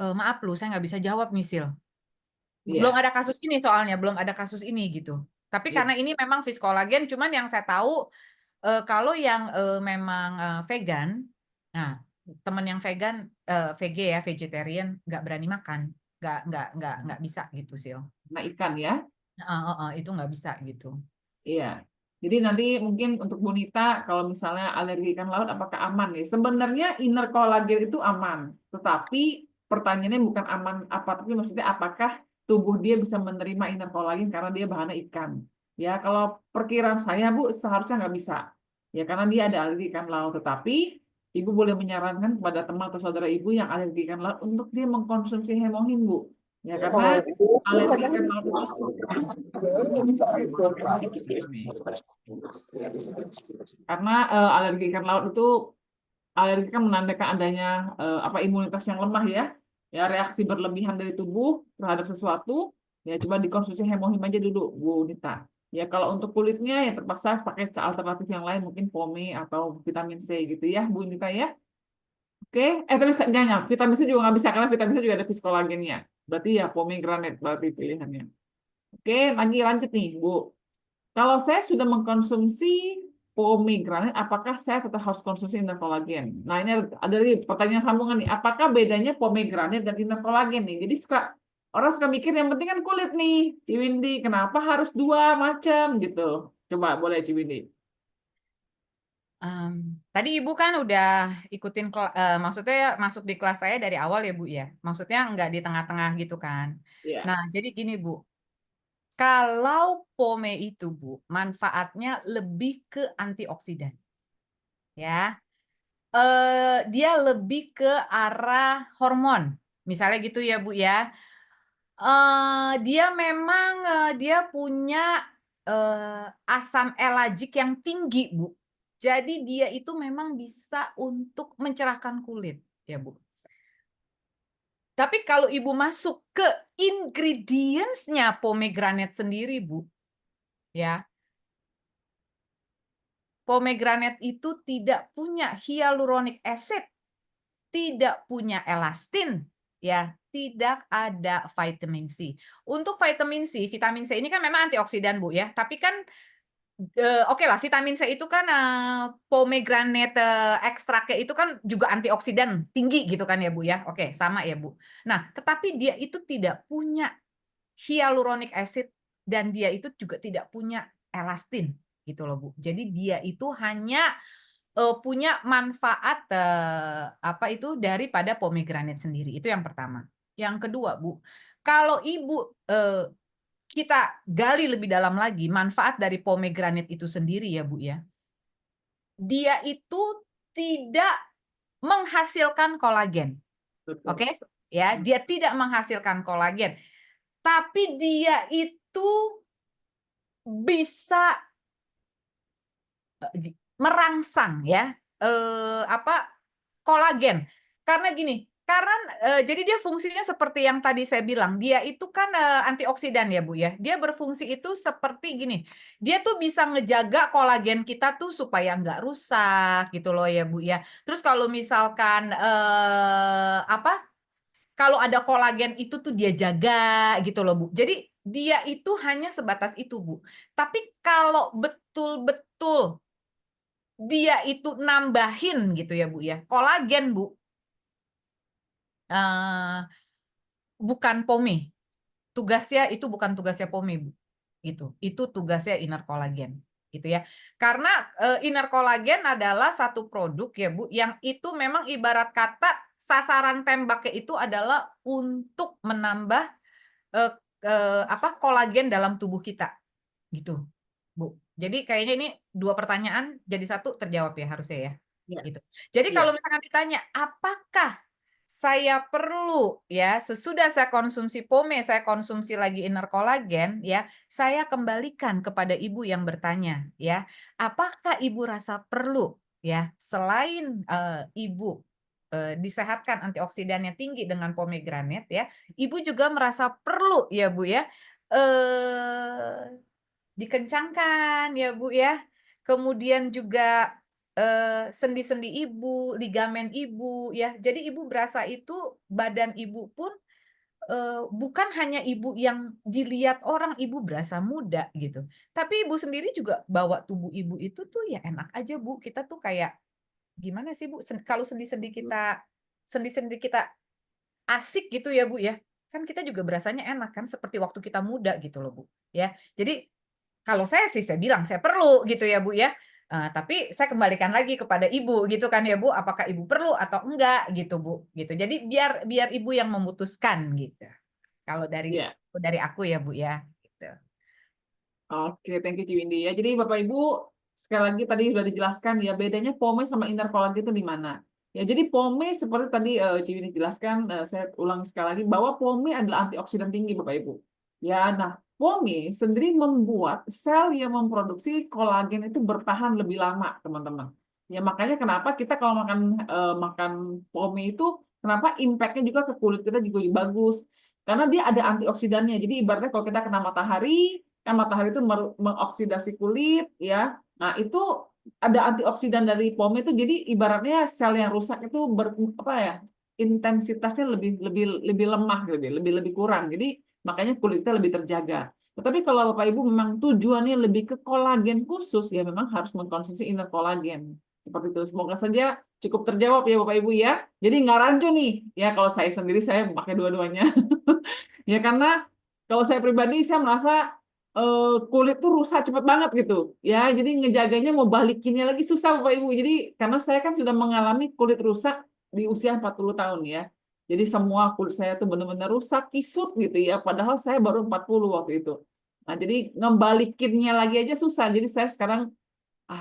[SPEAKER 4] Maaf loh, saya nggak bisa jawab nih, Sil. Belum
[SPEAKER 1] Iya.
[SPEAKER 4] ada kasus ini soalnya, belum ada kasus ini gitu. Tapi
[SPEAKER 1] Iya.
[SPEAKER 4] karena ini memang fish collagen, cuman yang saya tahu kalau yang memang vegan, nah teman yang vegan, VG ya, vegetarian, nggak berani makan, nggak bisa gitu Sil.
[SPEAKER 1] Nah, ikan ya?
[SPEAKER 4] Itu nggak bisa gitu.
[SPEAKER 1] Iya. Jadi nanti mungkin untuk Bonita, kalau misalnya alergi ikan laut, apakah aman nih? Sebenarnya inner collagen itu aman, tetapi pertanyaannya bukan aman apa, tapi maksudnya apakah tubuh dia bisa menerima inner collagen karena dia bahannya ikan. Ya, kalau perkiraan saya Bu, seharusnya nggak bisa. Ya, karena dia ada alergi ikan laut. Tetapi Ibu boleh menyarankan kepada teman atau saudara Ibu yang alergi ikan laut untuk dia mengkonsumsi hemohin Bu. Ya, karena alergi ikan laut itu karena alergi ikan laut itu kan menandakan adanya imunitas yang lemah ya reaksi berlebihan dari tubuh terhadap sesuatu. Ya coba dikonsumsi hemohim aja dulu Bu Nita. Ya kalau untuk kulitnya ya terpaksa pakai alternatif yang lain, mungkin pome atau vitamin C gitu ya Bu Nita ya. Oke, tapi jangan, vitamin C juga nggak bisa karena vitamin C juga ada fish collagennya. Berarti ya pomegranate berarti pilihannya. Oke, lanjut nih Bu. Kalau saya sudah mengkonsumsi pomegranate, apakah saya tetap harus konsumsi inner collagen? Nah, ini ada lagi pertanyaan sambungan nih. Apakah bedanya pomegranate dan inner collagen nih? Jadi orang suka mikir yang penting kan kulit nih, Ciwindi. Kenapa harus dua macam gitu? Coba boleh Ciwindi.
[SPEAKER 4] Tadi Ibu kan udah ikutin, maksudnya masuk di kelas saya dari awal ya Bu ya. Maksudnya nggak di tengah-tengah gitu kan.
[SPEAKER 1] Iya.
[SPEAKER 4] Nah, jadi gini Bu. Kalau pome itu Bu, manfaatnya lebih ke antioksidan. Ya. Dia lebih ke arah hormon. Misalnya gitu ya Bu ya. Dia memang dia punya asam elagik yang tinggi Bu. Jadi dia itu memang bisa untuk mencerahkan kulit ya Bu. Tapi kalau Ibu masuk ke ingredients-nya pomegranate sendiri Bu, ya. Pomegranate itu tidak punya hyaluronic acid, tidak punya elastin, ya, tidak ada vitamin C. Untuk vitamin C ini kan memang antioksidan Bu ya, tapi kan Oke lah, vitamin C itu kan pomegranate ekstraknya itu kan juga antioksidan tinggi gitu kan ya Bu ya. Oke, sama ya Bu. Nah, tetapi dia itu tidak punya hyaluronic acid dan dia itu juga tidak punya elastin gitu loh Bu. Jadi dia itu hanya punya manfaat apa itu daripada pomegranate sendiri. Itu yang pertama. Yang kedua Bu, kalau Ibu kita gali lebih dalam lagi manfaat dari pomegranate itu sendiri ya Bu ya. Dia itu tidak menghasilkan kolagen.
[SPEAKER 1] Betul.
[SPEAKER 4] Oke? Ya, dia tidak menghasilkan kolagen. Tapi dia itu bisa merangsang ya apa kolagen. Karena gini, karena jadi dia fungsinya seperti yang tadi saya bilang, dia itu kan antioksidan ya Bu ya. Dia berfungsi itu seperti gini, dia tuh bisa ngejaga kolagen kita tuh supaya nggak rusak gitu loh ya Bu ya. Terus kalau misalkan apa, kalau ada kolagen itu tuh dia jaga gitu loh Bu. Jadi dia itu hanya sebatas itu Bu. Tapi kalau betul-betul dia itu nambahin gitu ya Bu ya, kolagen Bu, bukan POME. Tugasnya itu bukan tugasnya POME, Bu. Gitu. Itu tugasnya inner collagen, gitu ya. Karena inner collagen adalah satu produk ya, Bu, yang itu memang ibarat kata sasaran tembaknya itu adalah untuk menambah eh, apa kolagen dalam tubuh kita, gitu, Bu. Jadi kayaknya ini dua pertanyaan jadi satu terjawab ya harusnya ya,
[SPEAKER 1] Ya,
[SPEAKER 4] gitu. Jadi
[SPEAKER 1] iya.
[SPEAKER 4] kalau misalkan ditanya, apakah saya perlu ya sesudah saya konsumsi POME, saya konsumsi lagi inner collagen ya, saya kembalikan kepada Ibu yang bertanya ya, apakah Ibu rasa perlu ya selain Ibu disehatkan antioksidannya tinggi dengan pomegranate ya, Ibu juga merasa perlu ya Bu ya dikencangkan ya Bu ya. Kemudian juga sendi-sendi Ibu, ligamen Ibu ya. Jadi Ibu berasa itu badan Ibu pun bukan hanya Ibu yang dilihat orang Ibu berasa muda gitu. Tapi Ibu sendiri juga bawa tubuh Ibu itu tuh ya enak aja Bu. Kita tuh kayak gimana sih Bu? Kalau sendi-sendi kita asik gitu ya Bu ya. Kan kita juga berasanya enak kan seperti waktu kita muda gitu loh Bu ya. Jadi kalau saya sih saya bilang saya perlu gitu ya Bu ya, tapi saya kembalikan lagi kepada Ibu gitu kan ya Bu, apakah Ibu perlu atau enggak gitu Bu, gitu. Jadi biar biar Ibu yang memutuskan gitu. Kalau
[SPEAKER 1] Iya.
[SPEAKER 4] dari aku ya Bu ya, gitu.
[SPEAKER 1] Oke, thank you Ciwindi ya. Jadi Bapak Ibu sekali lagi tadi sudah dijelaskan ya bedanya POME sama inner collagen itu di mana. Ya, jadi POME seperti tadi Ciwindi jelaskan, saya ulang sekali lagi bahwa POME adalah antioksidan tinggi Bapak Ibu. Ya, nah POME sendiri membuat sel yang memproduksi kolagen itu bertahan lebih lama, teman-teman. Ya, makanya kenapa kita kalau makan POME itu kenapa impact-nya juga ke kulit kita juga lebih bagus. Karena dia ada antioksidannya. Jadi ibaratnya kalau kita kena matahari, kan matahari itu mengoksidasi kulit ya. Nah, itu ada antioksidan dari POME itu jadi ibaratnya sel yang rusak itu apa ya? Intensitasnya lebih lebih lebih lemah lebih kurang. Jadi makanya kulitnya lebih terjaga. Tetapi kalau Bapak Ibu memang tujuannya lebih ke kolagen khusus ya memang harus mengkonsumsi inner kolagen. Seperti itu. Semoga saja cukup terjawab ya Bapak Ibu ya. Jadi nggak rancu nih. Ya kalau saya sendiri saya pakai dua-duanya. Ya karena kalau saya pribadi saya merasa kulit tuh rusak cepet banget gitu ya, jadi ngejaganya mau balikinnya lagi susah Bapak Ibu. Jadi karena saya kan sudah mengalami kulit rusak di usia 40 tahun ya, jadi semua kulit saya tuh benar-benar rusak kisut gitu ya, padahal saya baru 40 waktu itu. Nah jadi ngebalikinnya lagi aja susah, jadi saya sekarang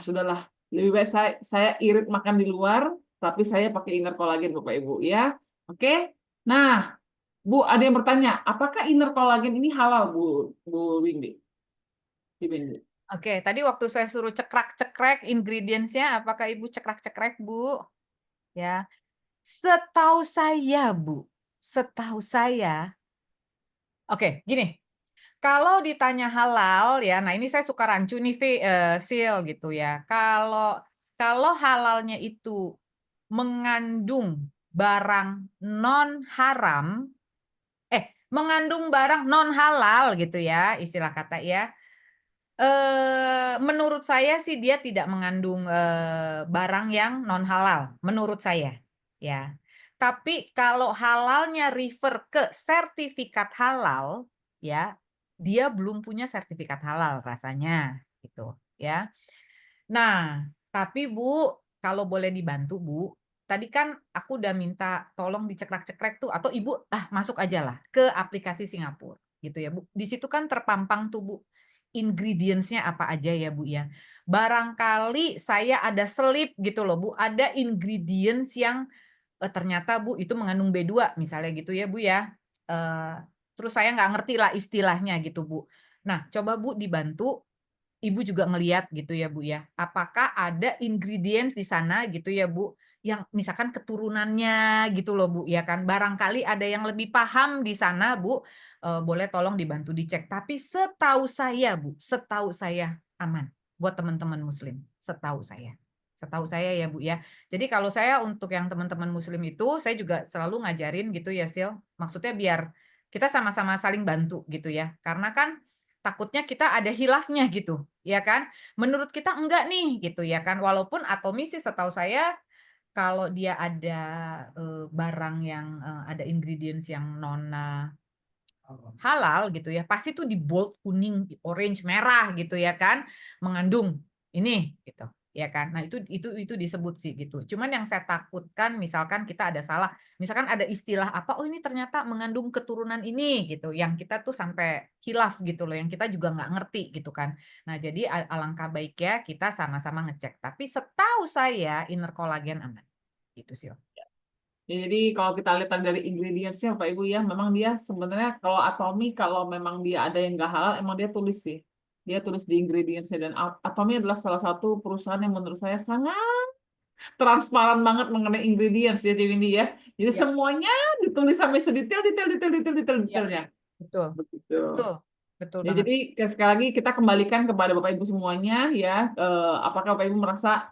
[SPEAKER 1] sudahlah, lebih baik saya irit makan di luar tapi saya pakai inner collagen Bapak Ibu ya. Oke, nah Bu, ada yang bertanya, apakah inner collagen ini halal, Bu Windy? Si Windy.
[SPEAKER 4] Oke, tadi waktu saya suruh cekrek-cekrek ingredients-nya, apakah Ibu cekrek-cekrek Bu? Ya, setahu saya Bu, setahu saya, oke gini, kalau ditanya halal ya, nah ini saya suka rancu nih, Sil gitu ya. Kalau halalnya itu mengandung barang non haram, mengandung barang non halal gitu ya, istilah kata ya. menurut saya sih dia tidak mengandung barang yang non halal, menurut saya, ya. Tapi kalau halalnya refer ke sertifikat halal, ya, dia belum punya sertifikat halal rasanya, gitu, ya. Nah, tapi Bu, kalau boleh dibantu Bu, tadi kan aku udah minta tolong dicekrek-cekrek tuh, atau Ibu masuk aja lah ke aplikasi Singapura, gitu ya Bu. Di situ kan terpampang tuh Bu, ingredients-nya apa aja ya Bu ya. Barangkali saya ada selip gitu loh Bu, ada ingredients yang ternyata Bu itu mengandung B2 misalnya gitu ya Bu ya. Terus saya nggak ngerti lah istilahnya gitu Bu. Nah, coba Bu dibantu Ibu juga ngelihat gitu ya Bu ya, apakah ada ingredients di sana gitu ya Bu, yang misalkan keturunannya gitu loh Bu ya kan, barangkali ada yang lebih paham di sana Bu, boleh tolong dibantu dicek. Tapi setahu saya Bu, setahu saya aman buat teman-teman muslim, setahu saya. Setahu saya ya Bu ya. Jadi kalau saya untuk yang teman-teman muslim itu, saya juga selalu ngajarin gitu ya Sil, maksudnya biar kita sama-sama saling bantu gitu ya. Karena kan takutnya kita ada hilafnya gitu, ya kan? Menurut kita enggak nih gitu ya kan. Walaupun atomis sih setahu saya kalau dia ada barang yang ada ingredients yang non halal gitu ya, pasti tuh di bold kuning, orange, merah gitu ya kan, mengandung ini gitu, ya kan. Nah itu disebut sih gitu. Cuman yang saya takutkan misalkan kita ada salah, misalkan ada istilah apa, oh ini ternyata mengandung keturunan ini gitu, yang kita tuh sampai khilaf gitu loh, yang kita juga nggak ngerti gitu kan. Nah jadi alangkah baiknya kita sama-sama ngecek. Tapi setahu saya inner collagen aman, gitu sih.
[SPEAKER 1] Ya, jadi kalau kita lihat dari ingredients-nya Bapak Ibu ya, memang dia sebenarnya kalau Atomi kalau memang dia ada yang nggak halal, emang dia tulis sih. Dia tulis di ingredients-nya dan Atomi adalah salah satu perusahaan yang menurut saya sangat transparan banget mengenai ingredients ya, Windy ya. Jadi
[SPEAKER 4] Ya,
[SPEAKER 1] semuanya ditulis sampai sedetail
[SPEAKER 4] ya,
[SPEAKER 1] detailnya.
[SPEAKER 4] betul,
[SPEAKER 1] Begitu.
[SPEAKER 4] betul, betul
[SPEAKER 1] Ya,
[SPEAKER 4] banget.
[SPEAKER 1] jadi sekali lagi kita kembalikan kepada Bapak Ibu semuanya ya, apakah Bapak Ibu merasa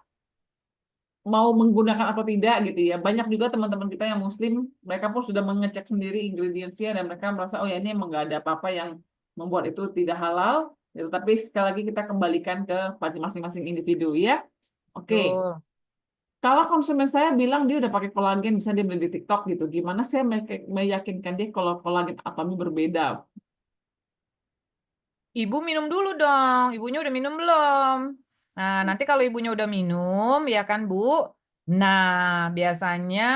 [SPEAKER 1] mau menggunakan atau tidak gitu ya. Banyak juga teman-teman kita yang muslim, mereka pun sudah mengecek sendiri ingredients-nya dan mereka merasa oh ya ini emang nggak ada apa-apa yang membuat itu tidak halal. Ya, tapi sekali lagi kita kembalikan ke pada masing-masing individu ya. Oke.
[SPEAKER 4] Betul.
[SPEAKER 1] Kalau konsumen saya bilang dia udah pakai kolagen, bisa dia beli di TikTok gitu. Gimana saya meyakinkan dia kalau kolagen Atomi berbeda?
[SPEAKER 4] Ibu minum dulu dong. Ibunya udah minum belum? Nah, nanti kalau ibunya udah minum, ya kan, Bu? Nah, biasanya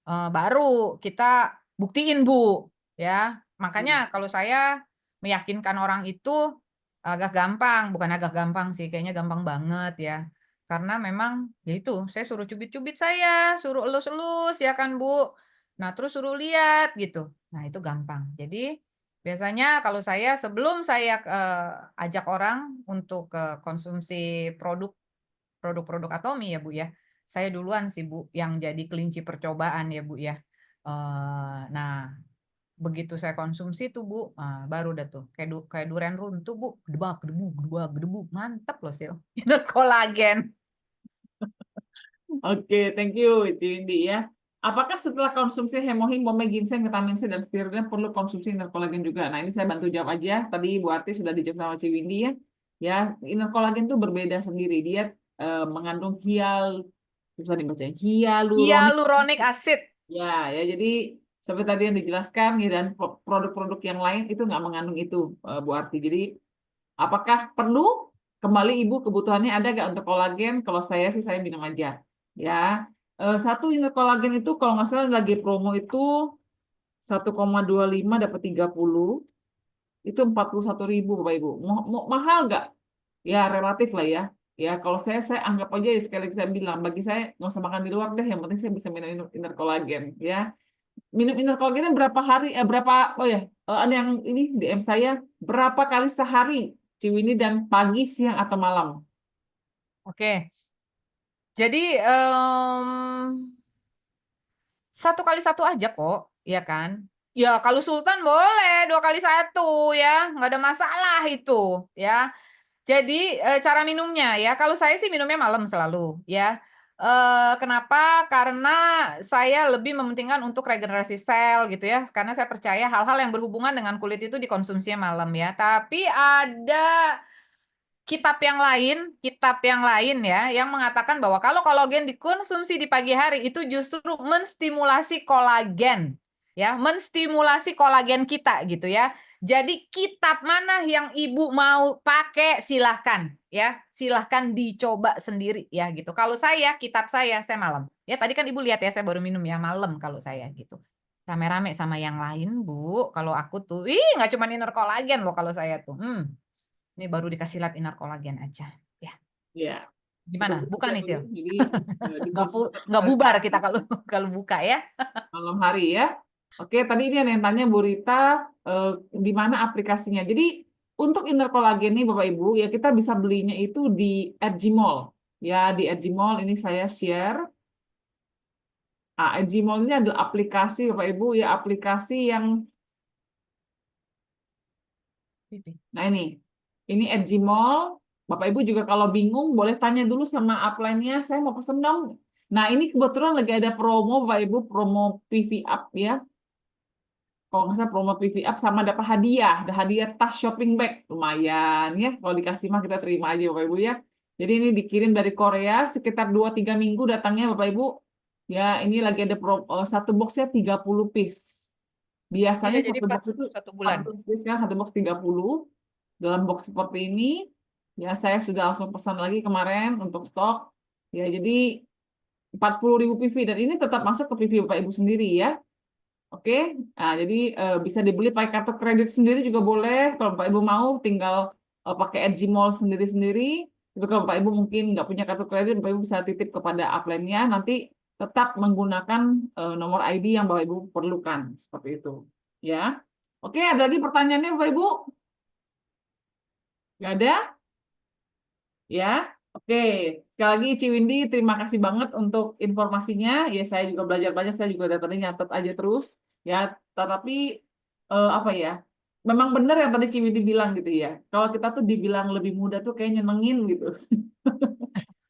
[SPEAKER 4] baru kita buktiin, Bu. Ya, makanya kalau saya meyakinkan orang itu agak gampang, bukan agak gampang sih, kayaknya gampang banget ya. Karena memang ya itu, saya suruh cubit-cubit saya, suruh elus-elus ya kan, Bu. Nah, terus suruh lihat gitu. Nah, itu gampang. Jadi biasanya kalau saya sebelum saya ajak orang untuk konsumsi produk-produk Atomi ya Bu ya, saya duluan sih Bu yang jadi kelinci percobaan ya Bu ya. Nah begitu saya konsumsi tuh Bu, baru dah tuh kayak durian runtuh Bu, gedebak, gedebuk, mantap loh Sil. Ini kolagen.
[SPEAKER 1] Oke, thank you, Ibu Windy ya. Apakah setelah konsumsi hemohim, bome, ginseng, vitamin C, dan spirulina perlu konsumsi inner collagen juga? Nah, ini saya bantu jawab aja. Tadi Bu Arti sudah dijawab sama Ci Windy ya. Ya, inner collagen itu berbeda sendiri. Dia mengandung susah dibaca, hyaluronik.
[SPEAKER 4] Hyaluronic acid.
[SPEAKER 1] Ya, ya. Jadi seperti tadi yang dijelaskan ya, dan produk-produk yang lain itu nggak mengandung itu, Bu Arti. Jadi, apakah perlu? Kembali Ibu kebutuhannya ada nggak untuk kolagen? Kalau saya sih saya minum aja. Ya, satu unit kolagen itu kalau nggak salah lagi promo itu 1,25 dapat 30, itu 41.000 Bapak Ibu. Mahal nggak? Ya relatif lah ya. Ya kalau saya anggap aja ya, sekali lagi saya bilang bagi saya nggak usah makan di luar deh. Yang penting saya bisa minum inner kolagen ya. Minum inner kolagennya berapa hari? Berapa? Oh ya, ada yang ini DM saya berapa kali sehari Ciwini dan pagi, siang atau malam?
[SPEAKER 4] Oke. Jadi 1 kali 1 aja kok, ya kan? Ya kalau Sultan boleh 2 kali 1 ya, nggak ada masalah itu ya. Jadi cara minumnya ya, kalau saya sih minumnya malam selalu ya. Kenapa? Karena saya lebih mementingkan untuk regenerasi sel gitu ya, karena saya percaya hal-hal yang berhubungan dengan kulit itu dikonsumsinya malam ya. Tapi ada kitab yang lain ya, yang mengatakan bahwa kalau kolagen dikonsumsi di pagi hari itu justru menstimulasi kolagen, ya, menstimulasi kolagen kita gitu ya. Jadi kitab mana yang ibu mau pakai silahkan ya, silahkan dicoba sendiri ya gitu. Kalau kitab saya malam. Ya tadi kan ibu lihat ya saya baru minum ya malam kalau saya gitu. Rame-rame sama yang lain Bu. Kalau aku tuh, nggak cuma inner kolagen loh kalau saya tuh. Ini baru dikasih lihat inner kolagen aja. Ya,
[SPEAKER 1] Ya,
[SPEAKER 4] gimana?
[SPEAKER 1] betul
[SPEAKER 4] Bukan
[SPEAKER 1] juga
[SPEAKER 4] nih
[SPEAKER 1] tuh.
[SPEAKER 4] Sil.
[SPEAKER 1] Jadi
[SPEAKER 4] Nggak,
[SPEAKER 1] dikonsumsi satu
[SPEAKER 4] nggak
[SPEAKER 1] kali
[SPEAKER 4] bubar kita kalau kalau buka ya.
[SPEAKER 1] malam hari ya. Oke, tadi ini ada yang tanya Bu Rita, di mana aplikasinya. Jadi untuk inner collagen nih Bapak Ibu, ya kita bisa belinya itu di Edgymall. Ya, di Edgymall ini saya share. Edgymall ini adalah aplikasi Bapak Ibu, ya aplikasi yang, nah ini Edgymall. Bapak Ibu juga kalau bingung boleh tanya dulu sama upline-nya, saya mau pesen dong. Nah, ini kebetulan lagi ada promo Bapak Ibu, promo PV Up ya. Kalau nggak salah promo PV Up sama dapat hadiah, ada hadiah tas shopping bag, lumayan ya. Kalau dikasih mah kita terima aja Bapak Ibu ya. Jadi ini dikirim dari Korea sekitar 2-3 minggu datangnya Bapak Ibu. Ya ini lagi ada satu boxnya 30 piece.
[SPEAKER 4] Iya,
[SPEAKER 1] Biasanya
[SPEAKER 4] jadi
[SPEAKER 1] satu
[SPEAKER 4] pas
[SPEAKER 1] box itu
[SPEAKER 4] 1 bulan.
[SPEAKER 1] 14 piece kan, satu box 30. Dalam box seperti ini, ya saya sudah langsung pesan lagi kemarin untuk stok. Ya jadi 40.000 PV dan ini tetap masuk ke PV Bapak Ibu sendiri ya. Oke, nah, jadi bisa dibeli pakai kartu kredit sendiri juga boleh. Kalau Bapak Ibu mau, tinggal pakai Edgymall sendiri-sendiri. Tapi kalau Bapak Ibu mungkin nggak punya kartu kredit, Bapak Ibu bisa titip kepada upline-nya. Nanti tetap menggunakan nomor ID yang Bapak Ibu perlukan, seperti itu. Ya, oke. Ada lagi pertanyaannya Bapak Ibu? Nggak ada? Ya, oke. Sekali lagi Ciwindi, terima kasih banget untuk informasinya. Ya, saya juga belajar banyak. Saya juga dari tadi nyatet aja terus. Ya, tetapi apa ya? Memang benar yang tadi Ciwindi bilang gitu ya. Kalau kita tuh dibilang lebih muda tuh kayak nyenengin gitu.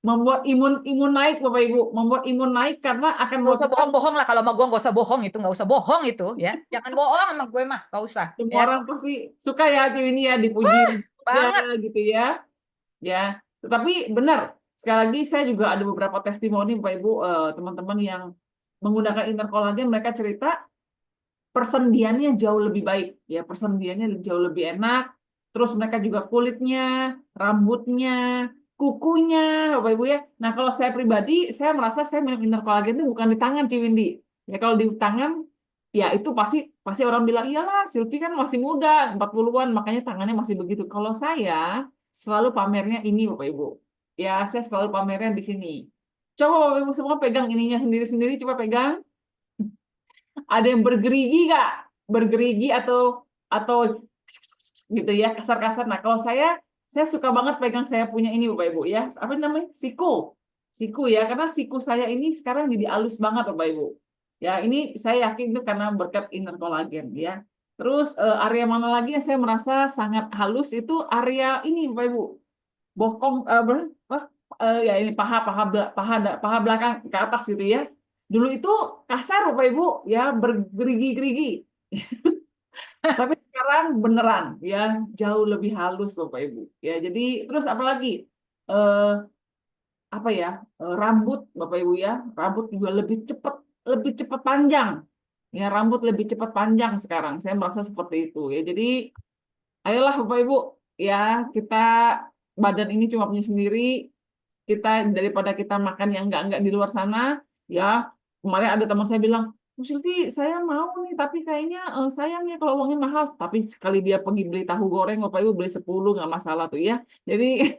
[SPEAKER 1] Membuat imun naik Bapak Ibu, membuat imun naik karena akan
[SPEAKER 4] Nggak
[SPEAKER 1] membuat
[SPEAKER 4] usah
[SPEAKER 1] kita,
[SPEAKER 4] bohong-bohong lah kalau sama gue nggak usah bohong itu, nggak usah bohong itu ya. Jangan bohong sama gue mah, nggak usah
[SPEAKER 1] semua
[SPEAKER 4] ya.
[SPEAKER 1] orang pasti suka ya Ciwindi ya dipuji ya
[SPEAKER 4] Banget.
[SPEAKER 1] gitu ya. Ya, tetapi benar. Sekali lagi saya juga ada beberapa testimoni Bapak Ibu, teman-teman yang menggunakan interkolagen, mereka cerita persendiannya jauh lebih baik, ya persendiannya jauh lebih enak. Terus mereka juga kulitnya, rambutnya, kukunya, Bapak Ibu ya. Nah kalau saya pribadi, saya merasa saya minum interkolagen itu bukan di tangan Ciwindi. Ya kalau di tangan, ya itu pasti pasti orang bilang iyalah Silvi kan masih muda, 40-an, makanya tangannya masih begitu. Kalau saya selalu pamernya ini Bapak Ibu. Ya saya selalu pamernya di sini. Coba Bapak Ibu semua pegang ininya sendiri-sendiri, coba pegang. Ada yang bergerigi nggak? Bergerigi atau gitu ya kasar-kasar. Nah kalau saya suka banget pegang saya punya ini Bapak Ibu ya. Apa namanya? Siku ya. Karena siku saya ini sekarang jadi halus banget Bapak Ibu. Ya ini saya yakin itu karena berkat inner collagen ya. Terus area mana lagi yang saya merasa sangat halus itu area ini Bapak Ibu. Bokong ya ini paha belakang ke atas gitu ya. Dulu itu kasar Bapak Ibu ya bergerigi-gerigi. Tapi sekarang beneran ya jauh lebih halus Bapak Ibu. Ya jadi terus apalagi eh, apa ya rambut Bapak Ibu ya rambut juga lebih cepat panjang ya rambut lebih cepat panjang sekarang saya merasa seperti itu ya jadi ayolah Bapak Ibu ya kita badan ini cuma punya sendiri kita daripada kita makan yang enggak di luar sana ya kemarin ada teman saya bilang Bu Silvi saya mau nih tapi kayaknya sayang ya kalau uangnya mahal tapi sekali dia pergi beli tahu goreng Bapak Ibu beli 10 nggak masalah tuh ya jadi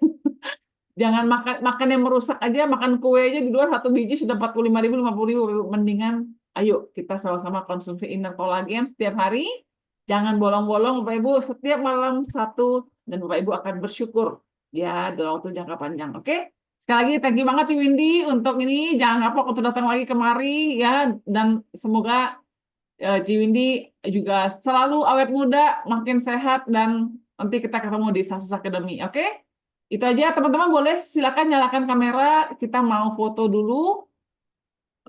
[SPEAKER 1] jangan makan yang merusak aja makan kue aja di luar satu biji sudah 45.000 50.000 mendingan ayo kita sama-sama konsumsi inner collagen setiap hari jangan bolong-bolong Bapak Ibu setiap malam satu dan Bapak Ibu akan bersyukur ya dalam waktu jangka panjang oke. Sekali lagi thank you banget sih Windy untuk ini jangan kapok untuk datang lagi kemari ya dan semoga Ci Windy juga selalu awet muda makin sehat dan nanti kita ketemu di Success Academy oke. Itu aja teman-teman boleh silakan nyalakan kamera kita mau foto dulu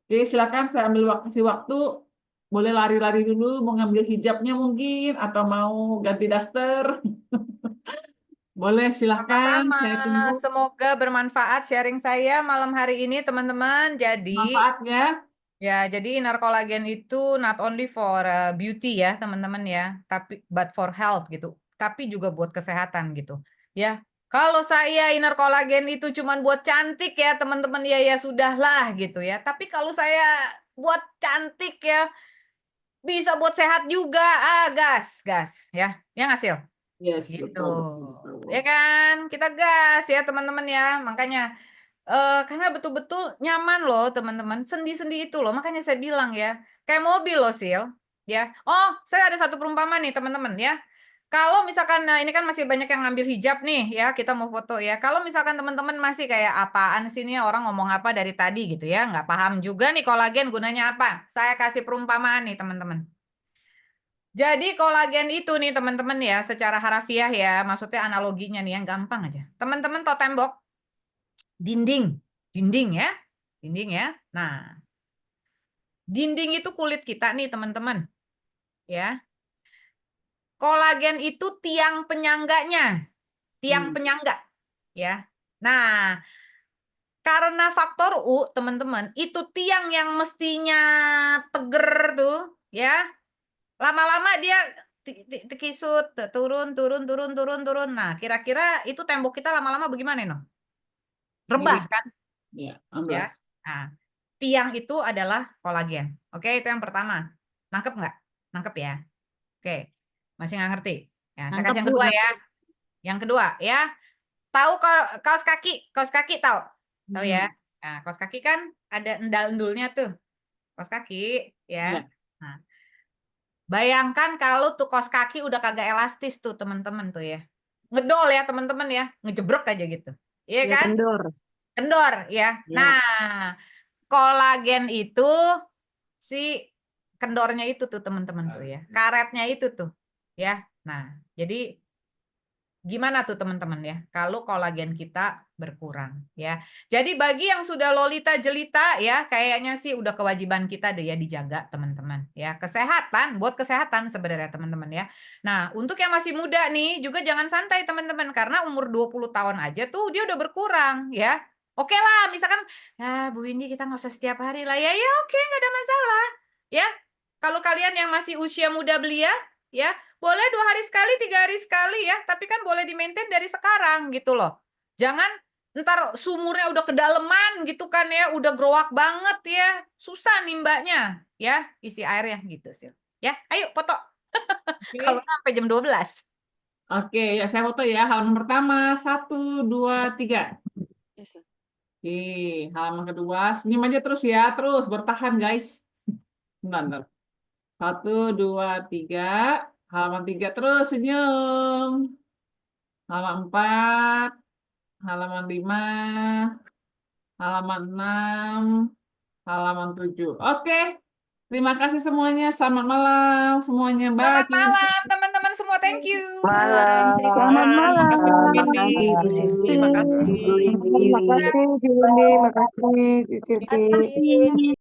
[SPEAKER 1] oke silakan saya ambil kasih waktu boleh lari-lari dulu mau ngambil hijabnya mungkin atau mau ganti daster Boleh, silahkan.
[SPEAKER 4] Sama-sama.
[SPEAKER 1] Saya tunggu
[SPEAKER 4] Semoga bermanfaat sharing saya malam hari ini, teman-teman. Jadi,
[SPEAKER 1] manfaatnya.
[SPEAKER 4] jadi inner collagen itu not only for beauty ya, teman-teman ya, tapi but for health gitu. Tapi juga buat kesehatan gitu. Ya. Kalau saya inner collagen itu cuman buat cantik ya, teman-teman ya sudahlah gitu ya. Tapi kalau saya buat cantik ya, bisa buat sehat juga. Gas ya. Yang hasil.
[SPEAKER 1] Yes,
[SPEAKER 4] Gitu.
[SPEAKER 1] betul, betul.
[SPEAKER 4] Ya kan? Kita gas ya, teman-teman ya. Makanya karena betul-betul nyaman loh, teman-teman. Sendi-sendi itu loh. Makanya saya bilang ya, kayak mobil loh, Sil. Ya. Oh, saya ada satu perumpamaan nih, teman-teman ya. Kalau misalkan, nah ini kan masih banyak yang ngambil hijab nih ya, kita mau foto ya. Kalau misalkan teman-teman masih kayak apaan sih nih orang ngomong apa dari tadi gitu ya, nggak paham juga nih kolagen gunanya apa. Saya kasih perumpamaan nih, teman-teman. Jadi kolagen itu nih teman-teman ya, secara harafiah ya, maksudnya analoginya nih yang gampang aja. Teman-teman tahu tembok, dinding ya, dinding ya. Nah, dinding itu kulit kita nih teman-teman, ya. Kolagen itu tiang penyangganya, tiang penyangga, ya. Nah, karena faktor U teman-teman, itu tiang yang mestinya teger tuh, ya. Lama-lama dia kisut, turun. Nah, kira-kira itu tembok kita lama-lama bagaimana, no? Rebah
[SPEAKER 1] Miring.
[SPEAKER 4] kan?
[SPEAKER 1] Ya,
[SPEAKER 4] Ya.
[SPEAKER 1] 16.
[SPEAKER 4] Nah, tiang itu adalah kolagen. Oke, itu yang pertama. Nangkep nggak? Nangkep ya. Oke, masih nggak ngerti? Ya, saya
[SPEAKER 2] Nangkep,
[SPEAKER 4] kasih yang
[SPEAKER 2] Bu.
[SPEAKER 4] kedua ya. Yang kedua ya. Tahu kaos kaki? Kaos kaki tahu? Tahu ya? Nah, kaos kaki kan ada endal-endulnya tuh. Kaos kaki, ya.
[SPEAKER 1] Ya.
[SPEAKER 4] Nah, bayangkan kalau tuh kaos kaki udah kagak elastis tuh teman-teman tuh ya. Ngedol ya teman-teman ya, ngejebrek aja gitu. Iya
[SPEAKER 2] Ya,
[SPEAKER 4] kan?
[SPEAKER 2] kendor.
[SPEAKER 4] Kendor ya.
[SPEAKER 2] Ya.
[SPEAKER 4] Nah, kolagen itu si kendornya itu tuh teman-teman tuh ya. Karetnya itu tuh ya. Nah, jadi gimana tuh teman-teman ya kalau kolagen kita berkurang ya. Jadi bagi yang sudah lolita jelita ya kayaknya sih udah kewajiban kita deh ya dijaga teman-teman ya. Kesehatan buat kesehatan sebenarnya teman-teman ya. Nah, untuk yang masih muda nih juga jangan santai teman-teman karena umur 20 tahun aja tuh dia udah berkurang ya. Oke lah, misalkan ya Bu Windy kita nggak usah setiap hari lah ya. Ya oke nggak ada masalah ya. Kalau kalian yang masih usia muda belia ya boleh 2 hari sekali, 3 hari sekali ya, tapi kan boleh di-maintain dari sekarang gitu loh. Jangan ntar sumurnya udah kedalaman gitu kan ya, udah growak banget ya, susah nimbanya ya, isi airnya gitu sih. Ya, ayo foto. Kalau
[SPEAKER 1] Oke.
[SPEAKER 4] sampai jam 12.
[SPEAKER 1] Oke, ya saya foto ya. Halaman pertama, 1, 2, 3. Oke, halaman kedua. Senyum aja terus ya. Terus bertahan, guys. Bentar. 1, 2, 3. Halaman 3 terus senyum. Halaman 4. Halaman 5. Halaman 6. Halaman 7. Oke. Terima kasih semuanya. Selamat malam semuanya. Bye.
[SPEAKER 4] Selamat malam teman-teman semua, thank you.
[SPEAKER 2] Malam. Selamat malam.
[SPEAKER 3] Ibu Silvi.
[SPEAKER 1] Terima kasih.
[SPEAKER 3] Ibu Windy.
[SPEAKER 2] Terima kasih, Bu Windy. Makasih, Bu Silvi.
[SPEAKER 4] Makasih.